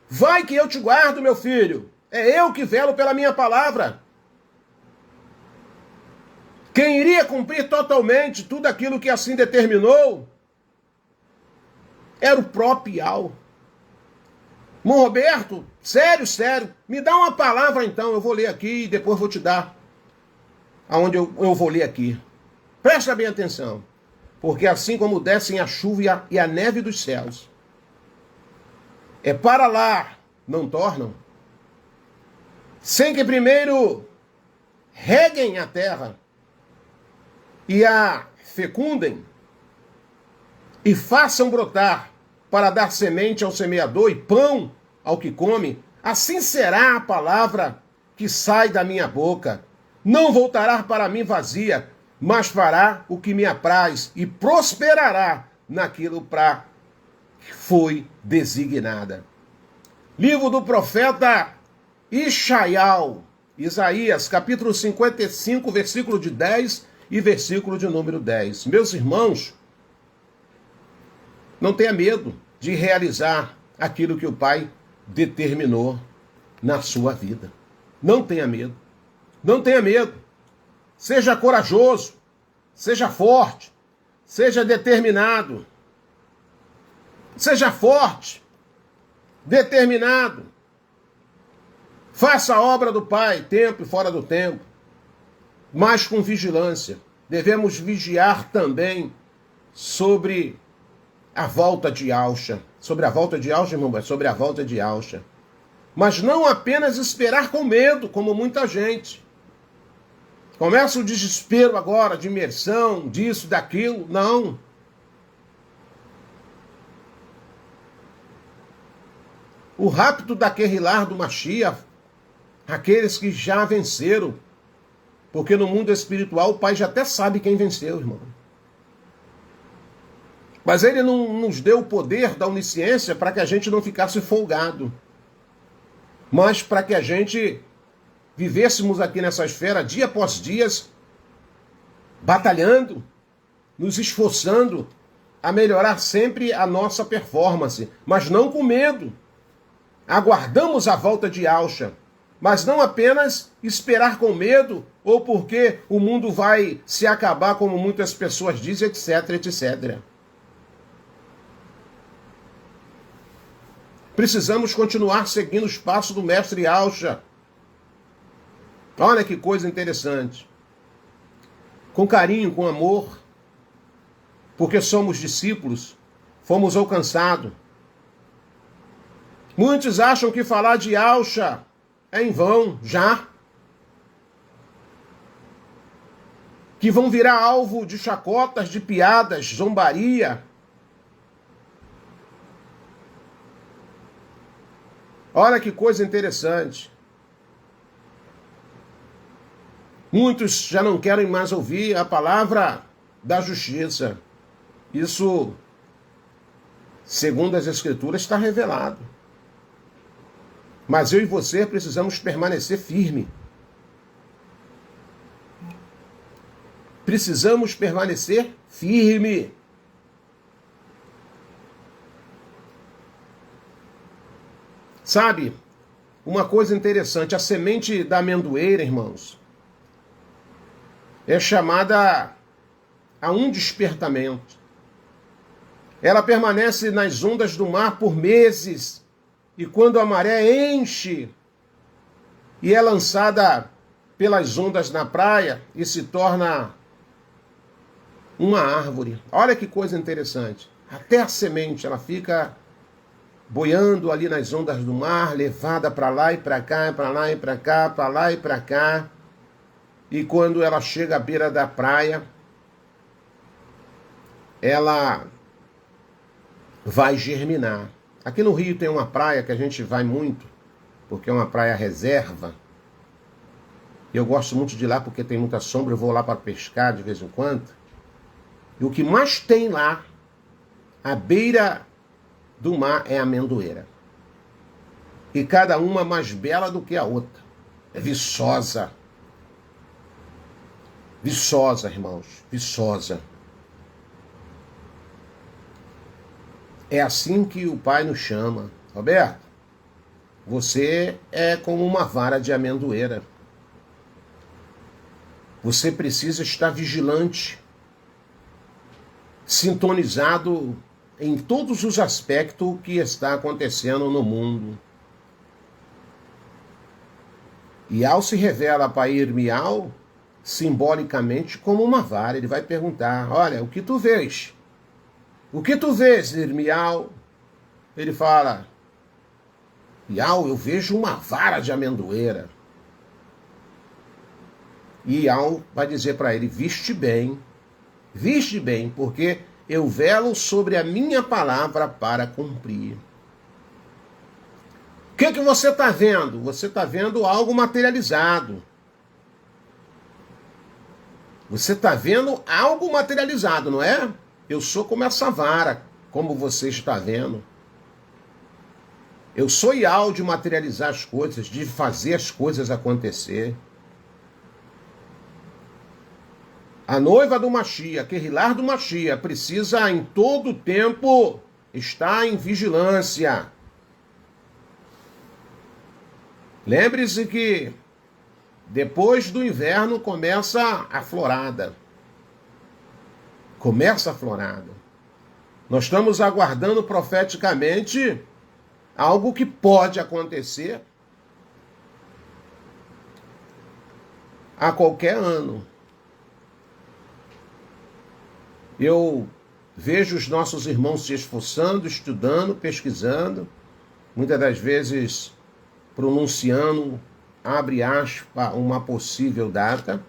Vai que eu te guardo, meu filho. É eu que velo pela minha palavra. Quem iria cumprir totalmente tudo aquilo que assim determinou era o próprio Ial. Irmão Roberto, sério, me dá uma palavra então, eu vou ler aqui e depois vou te dar aonde eu vou ler aqui. Presta bem atenção, porque assim como descem a chuva e a neve dos céus, é para lá, não tornam, sem que primeiro reguem a terra e a fecundem e façam brotar para dar semente ao semeador e pão ao que come, assim será a palavra que sai da minha boca. Não voltará para mim vazia, mas fará o que me apraz e prosperará naquilo para que foi designada. Livro do profeta Isaías, capítulo 55, versículo de 10 e versículo de número 10. Meus irmãos, não tenha medo de realizar aquilo que o Pai determinou na sua vida. Não tenha medo. Não tenha medo. Seja corajoso, seja forte, seja determinado. Seja forte, determinado. Faça a obra do Pai, tempo e fora do tempo, mas com vigilância. Devemos vigiar também sobre a volta de Yahshua. Sobre a volta de Yahshua, irmão, sobre a volta de Yahshua. Mas não apenas esperar com medo, como muita gente. Começa o desespero agora, de imersão, disso, daquilo. Não. O rápido daquerrilar do Mashiach, aqueles que já venceram. Porque no mundo espiritual o Pai já até sabe quem venceu, irmão. Mas ele não nos deu o poder da onisciência para que a gente não ficasse folgado. Mas para que a gente vivêssemos aqui nessa esfera dia após dia, batalhando, nos esforçando a melhorar sempre a nossa performance, mas não com medo. Aguardamos a volta de Yahshua, mas não apenas esperar com medo ou porque o mundo vai se acabar, como muitas pessoas dizem, etc, etc. Precisamos continuar seguindo os passos do mestre Yahshua. Olha que coisa interessante. Com carinho, com amor, porque somos discípulos, fomos alcançados. Muitos acham que falar de Yahshua é em vão, já. Que vão virar alvo de chacotas, de piadas, zombaria. Olha que coisa interessante. Muitos já não querem mais ouvir a palavra da justiça. Isso, segundo as Escrituras, está revelado. Mas eu e você precisamos permanecer firme. Precisamos permanecer firme. Sabe, uma coisa interessante, a semente da amendoeira, irmãos, é chamada a um despertamento. Ela permanece nas ondas do mar por meses, e quando a maré enche e é lançada pelas ondas na praia e se torna uma árvore. Olha que coisa interessante. Até a semente, ela fica boiando ali nas ondas do mar, levada para lá e para cá, para lá e para cá, para lá e para cá. E quando ela chega à beira da praia, ela vai germinar. Aqui no Rio tem uma praia que a gente vai muito, porque é uma praia reserva. Eu gosto muito de ir lá porque tem muita sombra, eu vou lá para pescar de vez em quando. E o que mais tem lá, à beira do mar, é a amendoeira. E cada uma mais bela do que a outra. É viçosa. Viçosa, irmãos. Viçosa. É assim que o Pai nos chama. Roberto, você é como uma vara de amendoeira. Você precisa estar vigilante, sintonizado em todos os aspectos que está acontecendo no mundo. E ao se revela para Irmial, simbolicamente, como uma vara. Ele vai perguntar, olha, o que tu vês? O que tu vês, Irmial? Ele fala, Ial, eu vejo uma vara de amendoeira. E Ial vai dizer para ele, viste bem, porque eu velo sobre a minha palavra para cumprir. O que você está vendo? Você está vendo algo materializado. Você está vendo algo materializado, não é? Eu sou como essa vara, como você está vendo. Eu sou Ial de materializar as coisas, de fazer as coisas acontecer. A noiva do Mashiach, Kehilah do Mashiach, precisa em todo tempo estar em vigilância. Lembre-se que depois do inverno começa a florada. Começa a florada. Nós estamos aguardando profeticamente algo que pode acontecer a qualquer ano. Eu vejo os nossos irmãos se esforçando, estudando, pesquisando, muitas das vezes pronunciando, abre aspas, uma possível data,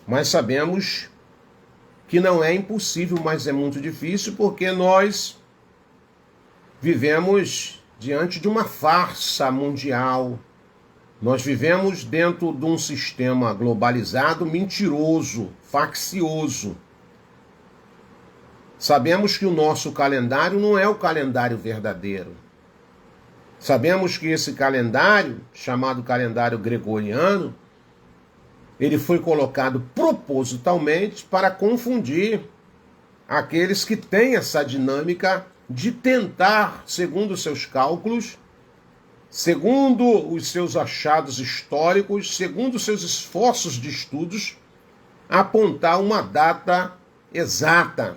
mas sabemos que não é impossível, mas é muito difícil, porque nós vivemos diante de uma farsa mundial. Nós vivemos dentro de um sistema globalizado, mentiroso, faccioso. Sabemos que o nosso calendário não é o calendário verdadeiro. Sabemos que esse calendário, chamado calendário gregoriano, ele foi colocado propositalmente para confundir aqueles que têm essa dinâmica de tentar, segundo os seus cálculos, segundo os seus achados históricos, segundo os seus esforços de estudos, apontar uma data exata.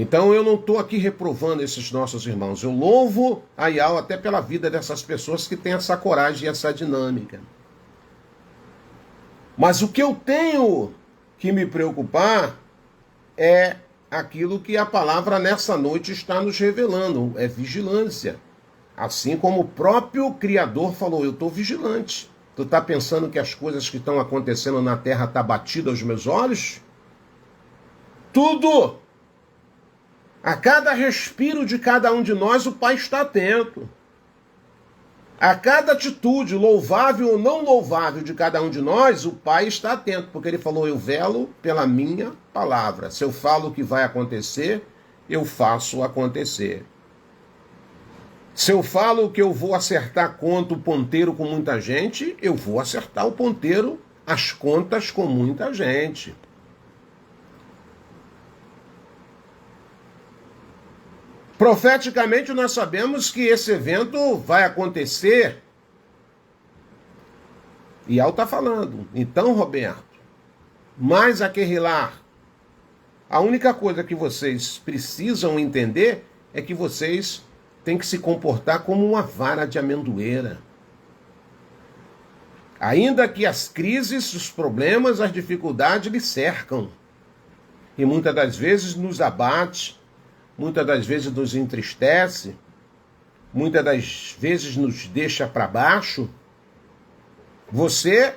Então eu não estou aqui reprovando esses nossos irmãos. Eu louvo a Ial até pela vida dessas pessoas que têm essa coragem e essa dinâmica. Mas o que eu tenho que me preocupar é aquilo que a palavra nessa noite está nos revelando. É vigilância. Assim como o próprio Criador falou, eu estou vigilante. Tu está pensando que as coisas que estão acontecendo na terra estão batidas aos meus olhos? Tudo! A cada respiro de cada um de nós, o Pai está atento. A cada atitude, louvável ou não louvável de cada um de nós, o Pai está atento, porque Ele falou, eu velo pela minha palavra. Se eu falo o que vai acontecer, eu faço acontecer. Se eu falo que eu vou acertar conta o ponteiro com muita gente, eu vou acertar o ponteiro, as contas com muita gente. Profeticamente, nós sabemos que esse evento vai acontecer. E Ial está falando. Então, Roberto, mais a Kehilah, a única coisa que vocês precisam entender é que vocês têm que se comportar como uma vara de amendoeira. Ainda que as crises, os problemas, as dificuldades lhe cercam. E muitas das vezes nos abate, muitas das vezes nos entristece, muitas das vezes nos deixa para baixo. Você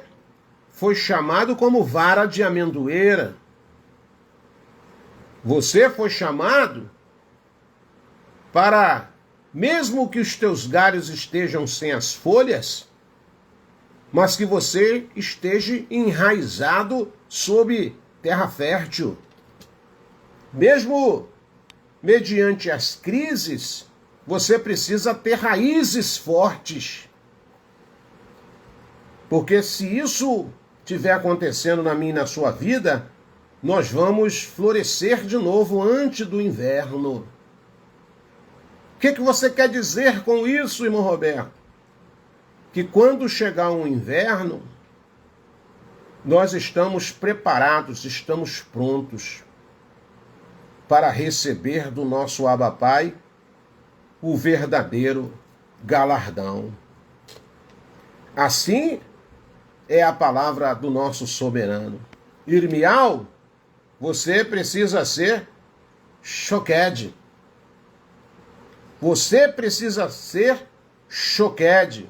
foi chamado como vara de amendoeira. Você foi chamado para, mesmo que os teus galhos estejam sem as folhas, mas que você esteja enraizado sob terra fértil. Mesmo mediante as crises, você precisa ter raízes fortes. Porque se isso estiver acontecendo na minha e na sua vida, nós vamos florescer de novo antes do inverno. O que você quer dizer com isso, irmão Roberto? Que quando chegar um inverno, nós estamos preparados, estamos prontos para receber do nosso Abba Pai o verdadeiro galardão. Assim é a palavra do nosso soberano. Irmial, você precisa ser choquede. Você precisa ser choquede,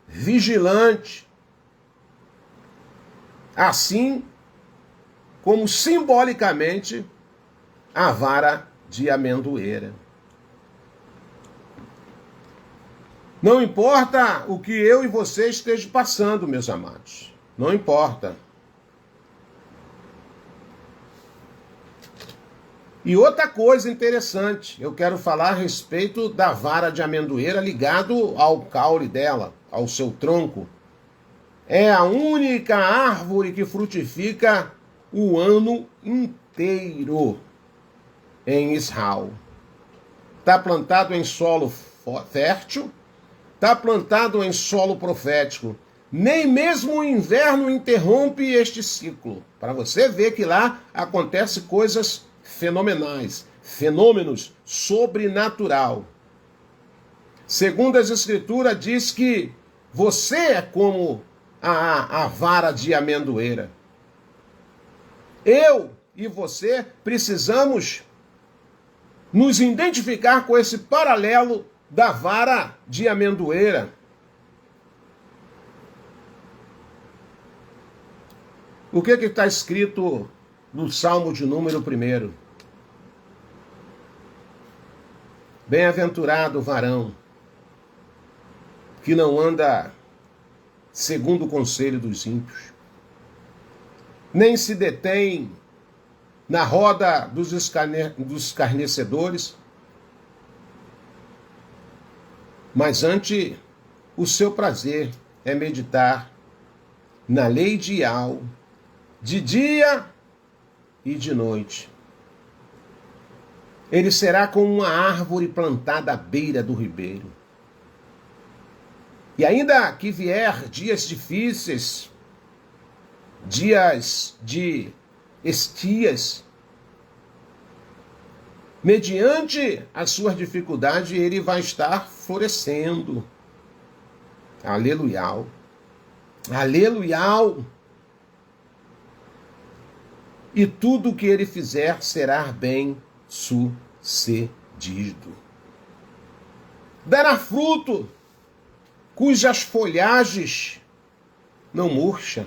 vigilante. Assim como simbolicamente a vara de amendoeira. Não importa o que eu e você estejam passando, meus amados. Não importa. E outra coisa interessante, eu quero falar a respeito da vara de amendoeira ligado ao caule dela, ao seu tronco. É a única árvore que frutifica o ano inteiro em Israel. Está plantado em solo fértil, está plantado em solo profético. Nem mesmo o inverno interrompe este ciclo. Para você ver que lá acontecem coisas fenomenais, fenômenos sobrenatural. Segundo as Escrituras, diz que você é como a vara de amendoeira. Eu e você precisamos nos identificar com esse paralelo da vara de amendoeira. O que está escrito no Salmo de número 1? Bem-aventurado o varão que não anda segundo o conselho dos ímpios, nem se detém na roda dos escarnecedores, mas ante o seu prazer é meditar na lei de Yahweh, de dia e de noite. Ele será como uma árvore plantada à beira do ribeiro. E ainda que vier dias difíceis, dias de estias, mediante as suas dificuldades, ele vai estar florescendo. Aleluia. Aleluia. E tudo que ele fizer será bem sucedido. Dará fruto, cujas folhagens não murcham.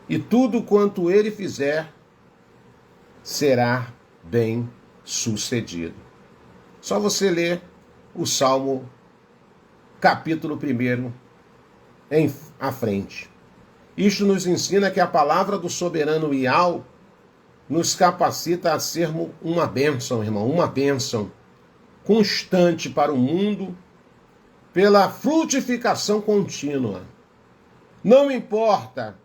E tudo quanto ele fizer será bem sucedido. Só você ler o Salmo capítulo 1 à frente. Isto nos ensina que a palavra do soberano Yahweh nos capacita a sermos uma bênção, irmão, uma bênção constante para o mundo pela frutificação contínua. Não importa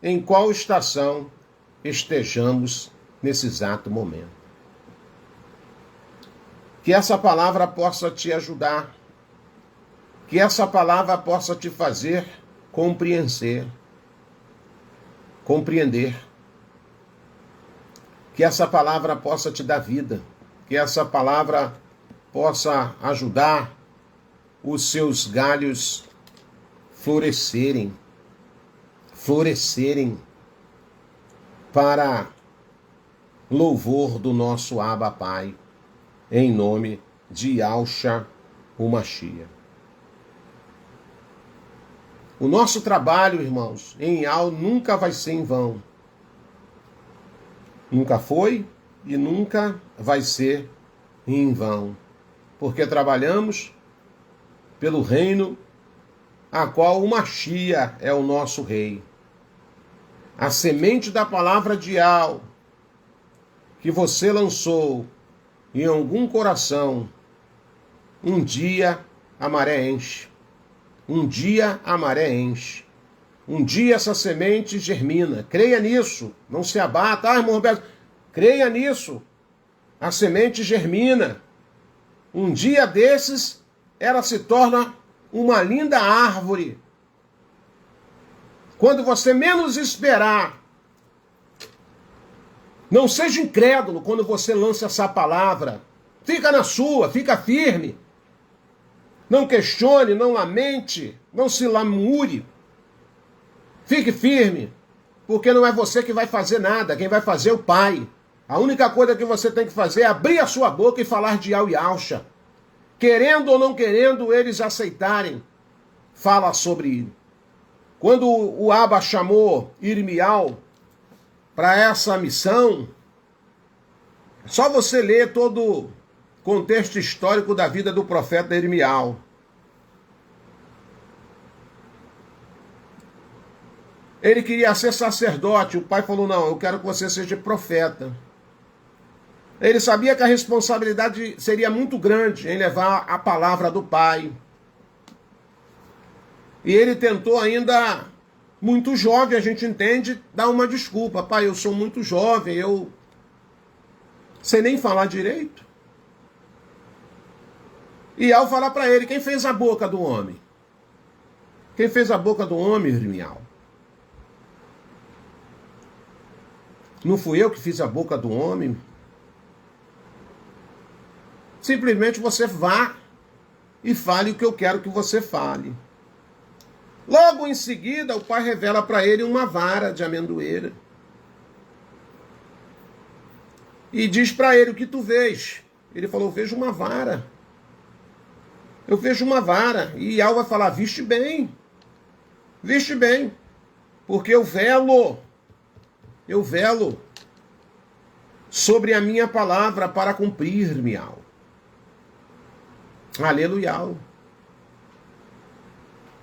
em qual estação estejamos nesse exato momento. Que essa palavra possa te ajudar, que essa palavra possa te fazer compreender, que essa palavra possa te dar vida, que essa palavra possa ajudar os seus galhos florescerem para louvor do nosso Abba Pai, em nome de Yahshua o Mashiach. O nosso trabalho, irmãos, em Yahweh nunca vai ser em vão. Nunca foi e nunca vai ser em vão. Porque trabalhamos pelo reino a qual o Machia é o nosso rei. A semente da palavra de Al que você lançou em algum coração, um dia a maré enche. Um dia a maré enche. Um dia essa semente germina. Creia nisso. Não se abata. Irmão Roberto, creia nisso. A semente germina. Um dia desses, ela se torna uma linda árvore. Quando você menos esperar. Não seja incrédulo quando você lança essa palavra. Fica na sua, fica firme. Não questione, não lamente, não se lamure. Fique firme, porque não é você que vai fazer nada, quem vai fazer é o Pai. A única coisa que você tem que fazer é abrir a sua boca e falar de Al e Alcha. Querendo ou não querendo, eles aceitarem. Fala sobre ele. Quando o Abba chamou Irmial para essa missão, só você ler todo o contexto histórico da vida do profeta Irmial. Ele queria ser sacerdote, o pai falou, não, eu quero que você seja profeta. Ele sabia que a responsabilidade seria muito grande em levar a palavra do pai. E ele tentou ainda, muito jovem, a gente entende, dar uma desculpa. Pai, eu sou muito jovem, eu sei nem falar direito. E ao falar para ele, quem fez a boca do homem? Quem fez a boca do homem, Irmial? Não fui eu que fiz a boca do homem? Simplesmente você vá e fale o que eu quero que você fale. Logo em seguida, o pai revela para ele uma vara de amendoeira. E diz para ele, o que tu vês? Ele falou, eu vejo uma vara. Eu vejo uma vara. E Al vai falar, viste bem. Viste bem. Porque eu velo sobre a minha palavra para cumprir-me, Al. Aleluia.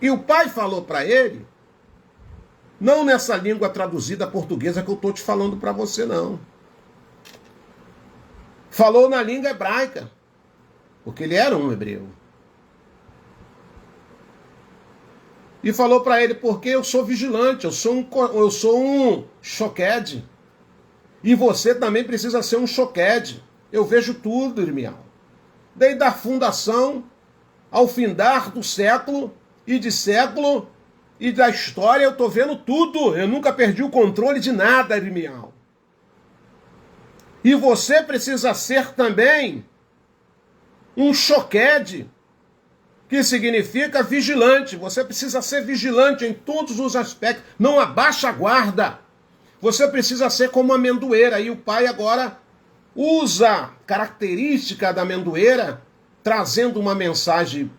E o pai falou para ele, não nessa língua traduzida portuguesa que eu estou te falando para você, não. Falou na língua hebraica, porque ele era um hebreu. E falou para ele, porque eu sou vigilante, eu sou um choquede. E você também precisa ser um choquede. Eu vejo tudo, Irmial. Desde a fundação ao findar do século e de século e da história, eu estou vendo tudo. Eu nunca perdi o controle de nada, Irmial. E você precisa ser também um choquede, que significa vigilante. Você precisa ser vigilante em todos os aspectos. Não abaixa a guarda. Você precisa ser como a amendoeira. E o pai agora usa a característica da amendoeira, trazendo uma mensagem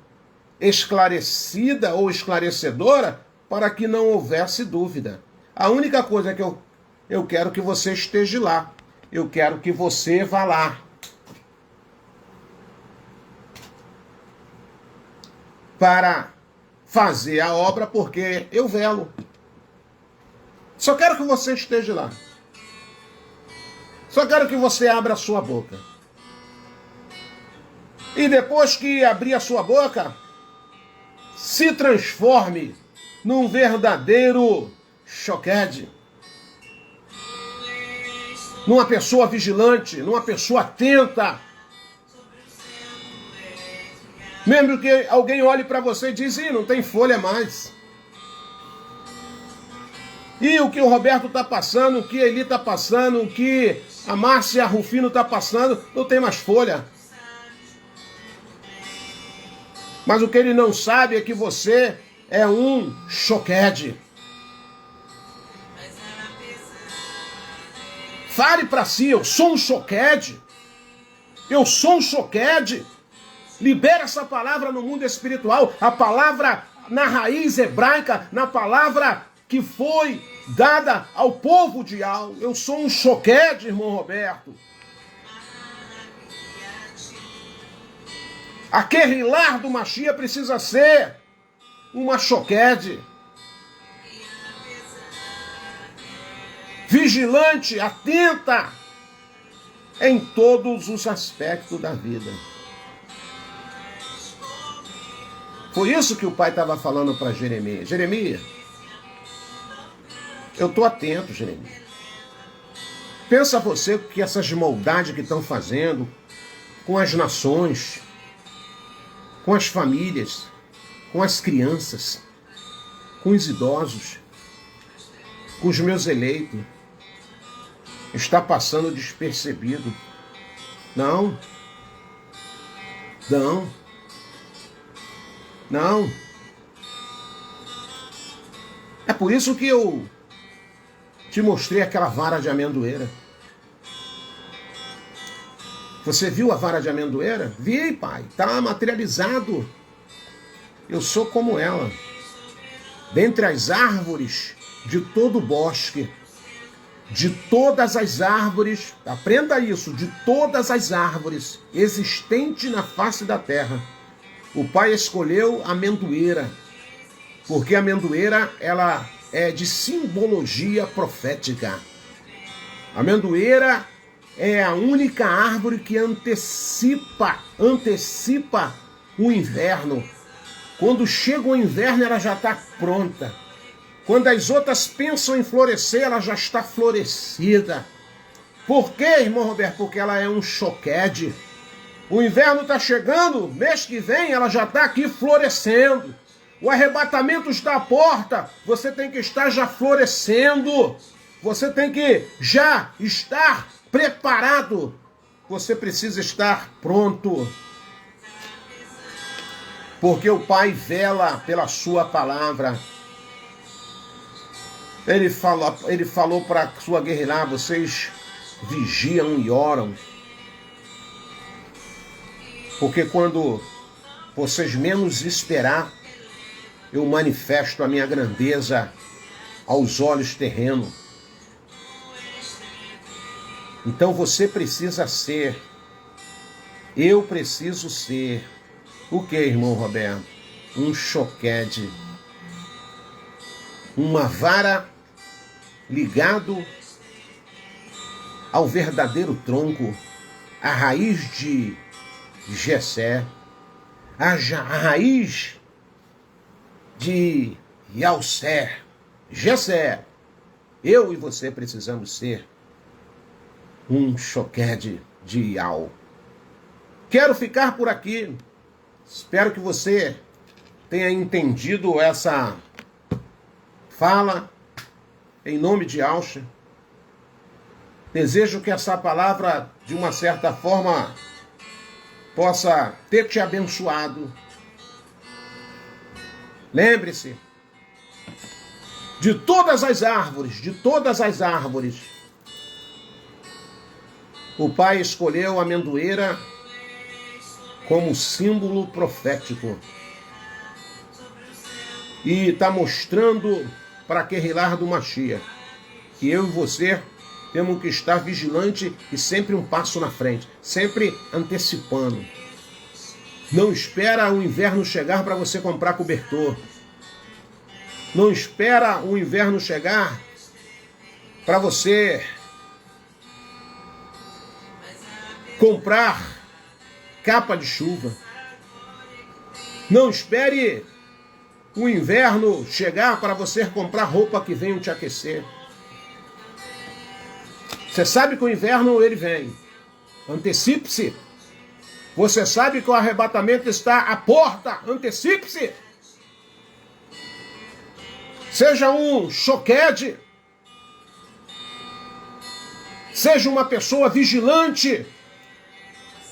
esclarecida ou esclarecedora para que não houvesse dúvida. A única coisa que eu quero que você esteja lá. Eu quero que você vá lá. Para fazer a obra, porque eu velo. Só quero que você esteja lá. Só quero que você abra a sua boca. E depois que abrir a sua boca, se transforme num verdadeiro choquede. Numa pessoa vigilante, numa pessoa atenta. Mesmo que alguém olhe para você e diz, não tem folha mais. E o que o Roberto está passando, o que a Eli está passando, o que a Márcia Rufino está passando, não tem mais folha. Mas o que ele não sabe é que você é um choquede. Fale para si, eu sou um choquede. Eu sou um choquede. Libera essa palavra no mundo espiritual. A palavra na raiz hebraica, na palavra que foi dada ao povo de Al. Eu sou um choquede, irmão Roberto. A querrilar do Machia precisa ser uma choquede. Vigilante, atenta em todos os aspectos da vida. Foi isso que o pai estava falando para Jeremias. Jeremias, eu estou atento, Jeremias. Pensa você que essas maldades que estão fazendo com as nações, com as famílias, com as crianças, com os idosos, com os meus eleitos, está passando despercebido. Não. Não. Não. É por isso que eu te mostrei aquela vara de amendoeira. Você viu a vara de amendoeira? Vi, pai. Está materializado. Eu sou como ela. Dentre as árvores de todo o bosque, de todas as árvores, aprenda isso, de todas as árvores existentes na face da terra, o pai escolheu a amendoeira, porque a amendoeira, ela é de simbologia profética. A amendoeira é a única árvore que antecipa o inverno. Quando chega o inverno, ela já está pronta. Quando as outras pensam em florescer, ela já está florescida. Por quê, irmão Roberto? Porque ela é um choquede. O inverno está chegando, mês que vem ela já está aqui florescendo. O arrebatamento está à porta, você tem que estar já florescendo. Você tem que já estar preparado. Você precisa estar pronto. Porque o Pai vela pela sua palavra. Ele falou para a sua guerrilha, vocês vigiam e oram. Porque quando vocês menos esperar, eu manifesto a minha grandeza aos olhos terrenos. Então você precisa ser, eu preciso ser, o que, irmão Roberto? Um choquede, uma vara ligado ao verdadeiro tronco, a raiz de Jessé, a raiz de Yalser, Jessé. Eu e você precisamos ser um choquede de Ial. Quero ficar por aqui. Espero que você tenha entendido essa fala em nome de Alcha. Desejo que essa palavra, de uma certa forma, possa ter te abençoado. Lembre-se, de todas as árvores, o Pai escolheu a amendoeira como símbolo profético. E está mostrando para Querrilar do Mashiach que eu e você temos que estar vigilante e sempre um passo na frente, sempre antecipando. Não espera o inverno chegar para você comprar cobertor. Não espera o inverno chegar para você comprar capa de chuva. Não espere o inverno chegar para você comprar roupa que venha te aquecer. Você sabe que o inverno ele vem. Antecipe-se. Você sabe que o arrebatamento está à porta. Antecipe-se. Seja um choquede. Seja uma pessoa vigilante.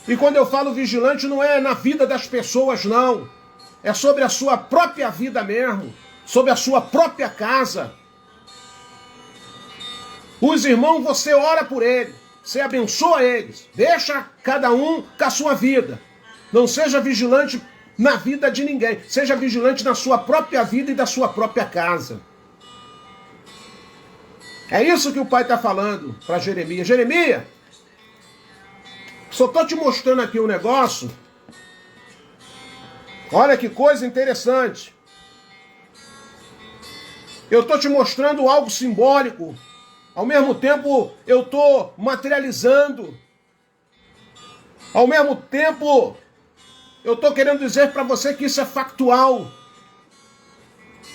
E quando eu falo vigilante, não é na vida das pessoas, não. É sobre a sua própria vida mesmo. Sobre a sua própria casa. Os irmãos, você ora por eles. Você abençoa eles. Deixa cada um com a sua vida. Não seja vigilante na vida de ninguém. Seja vigilante na sua própria vida e da sua própria casa. É isso que o Pai está falando para Jeremias. Jeremias, só estou te mostrando aqui um negócio. Olha que coisa interessante. Eu estou te mostrando algo simbólico. Ao mesmo tempo, eu estou materializando. Ao mesmo tempo, eu estou querendo dizer para você que isso é factual.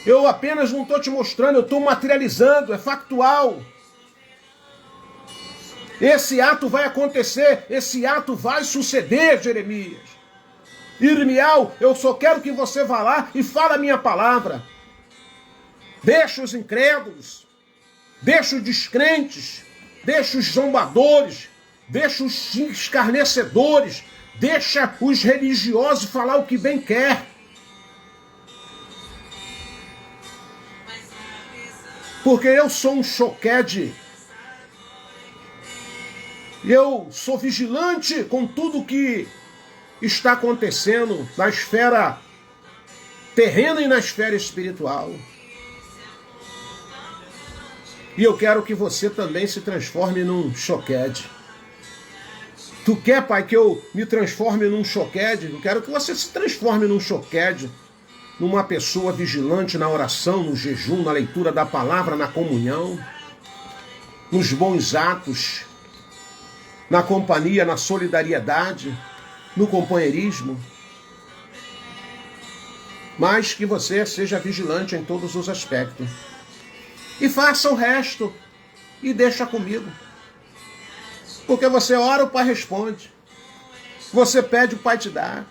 Eu apenas não estou te mostrando, eu estou materializando, é factual. Esse ato vai acontecer, esse ato vai suceder, Jeremias. Irmial, eu só quero que você vá lá e fale a minha palavra. Deixa os incrédulos, deixa os descrentes, deixa os zombadores, deixa os escarnecedores, deixa os religiosos falar o que bem quer. Porque eu sou um choquede. Eu sou vigilante com tudo que está acontecendo na esfera terrena e na esfera espiritual. E eu quero que você também se transforme num choquede. Tu quer, Pai, que eu me transforme num choquede? Eu quero que você se transforme num choquede, numa pessoa vigilante na oração, no jejum, na leitura da palavra, na comunhão, nos bons atos, na companhia, na solidariedade, no companheirismo. Mas que você seja vigilante em todos os aspectos. E faça o resto e deixa comigo. Porque você ora, o Pai responde. Você pede, o Pai te dá.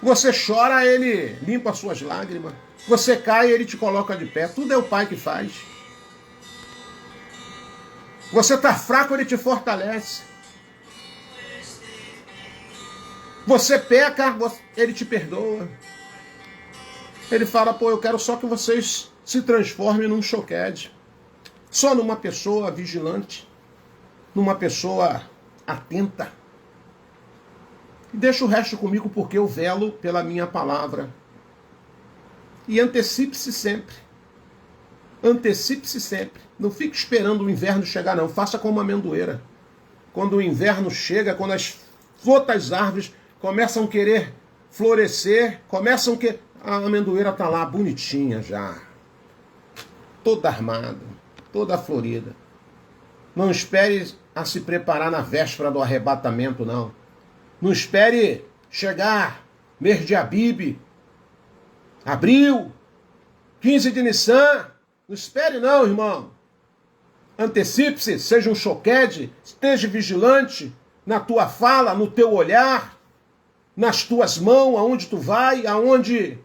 Você chora, Ele limpa as suas lágrimas. Você cai, Ele te coloca de pé. Tudo é o Pai que faz. Você está fraco, Ele te fortalece. Você peca, Ele te perdoa. Ele fala, pô, eu quero só que vocês se transformem num choquede. Só numa pessoa vigilante. Numa pessoa atenta. E deixa o resto comigo, porque eu velo pela minha palavra. E antecipe-se sempre. Antecipe-se sempre. Não fique esperando o inverno chegar, não. Faça como a amendoeira. Quando o inverno chega, quando as outras árvores começam a querer florescer, a amendoeira está lá bonitinha já. Toda armada, toda florida. Não espere a se preparar na véspera do arrebatamento, não. Não espere chegar mês de Abib, abril, 15 de Nissan. Não espere não, irmão. Antecipe-se, seja um choquede, esteja vigilante na tua fala, no teu olhar, nas tuas mãos, aonde tu vai, aonde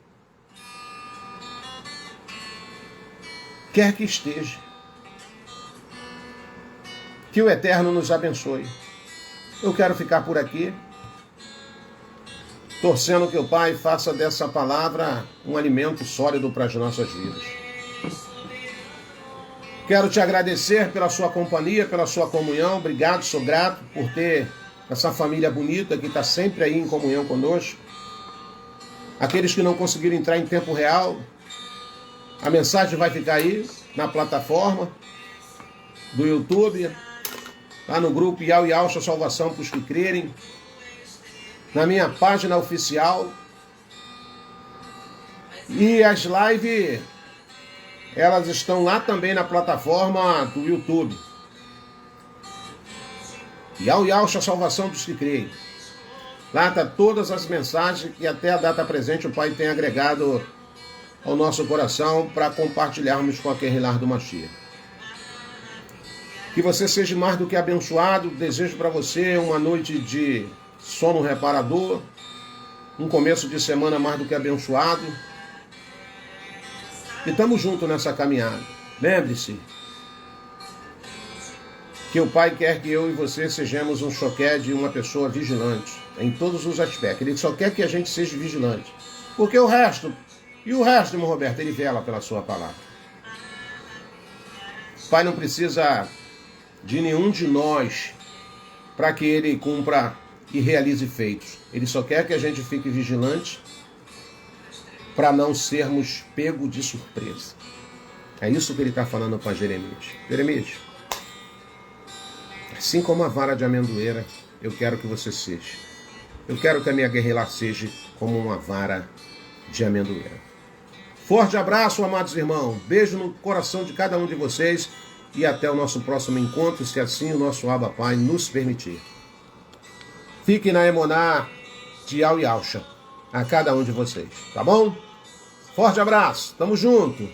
quer que esteja. Que o Eterno nos abençoe. Eu quero ficar por aqui, torcendo que o Pai faça dessa palavra um alimento sólido para as nossas vidas. Quero te agradecer pela sua companhia, pela sua comunhão. Obrigado, sou grato por ter essa família bonita que está sempre aí em comunhão conosco. Aqueles que não conseguiram entrar em tempo real, a mensagem vai ficar aí na plataforma do YouTube, lá no grupo Yau e Alcha Salvação para os que crerem, na minha página oficial. E as lives, elas estão lá também na plataforma do YouTube. Yau e Alcha Salvação dos que creem. Lá está todas as mensagens que até a data presente o Pai tem agregado ao nosso coração para compartilharmos com aquele lar do Mashiach. Que você seja mais do que abençoado. Desejo para você uma noite de sono reparador, um começo de semana mais do que abençoado. E estamos juntos nessa caminhada. Lembre-se que o Pai quer que eu e você sejamos um choquede e uma pessoa vigilante em todos os aspectos. Ele só quer que a gente seja vigilante. Porque o resto, irmão Roberto, ele vela pela sua palavra. O Pai não precisa de nenhum de nós para que ele cumpra e realize feitos. Ele só quer que a gente fique vigilante para não sermos pegos de surpresa. É isso que ele está falando para Jeremias. Jeremias, assim como a vara de amendoeira, eu quero que você seja. Eu quero que a minha guerreira seja como uma vara de amendoeira. Forte abraço, amados irmãos. Beijo no coração de cada um de vocês e até o nosso próximo encontro, se assim o nosso Abba Pai nos permitir. Fique na Emuná de Al Yalcha, a cada um de vocês, tá bom? Forte abraço, tamo junto.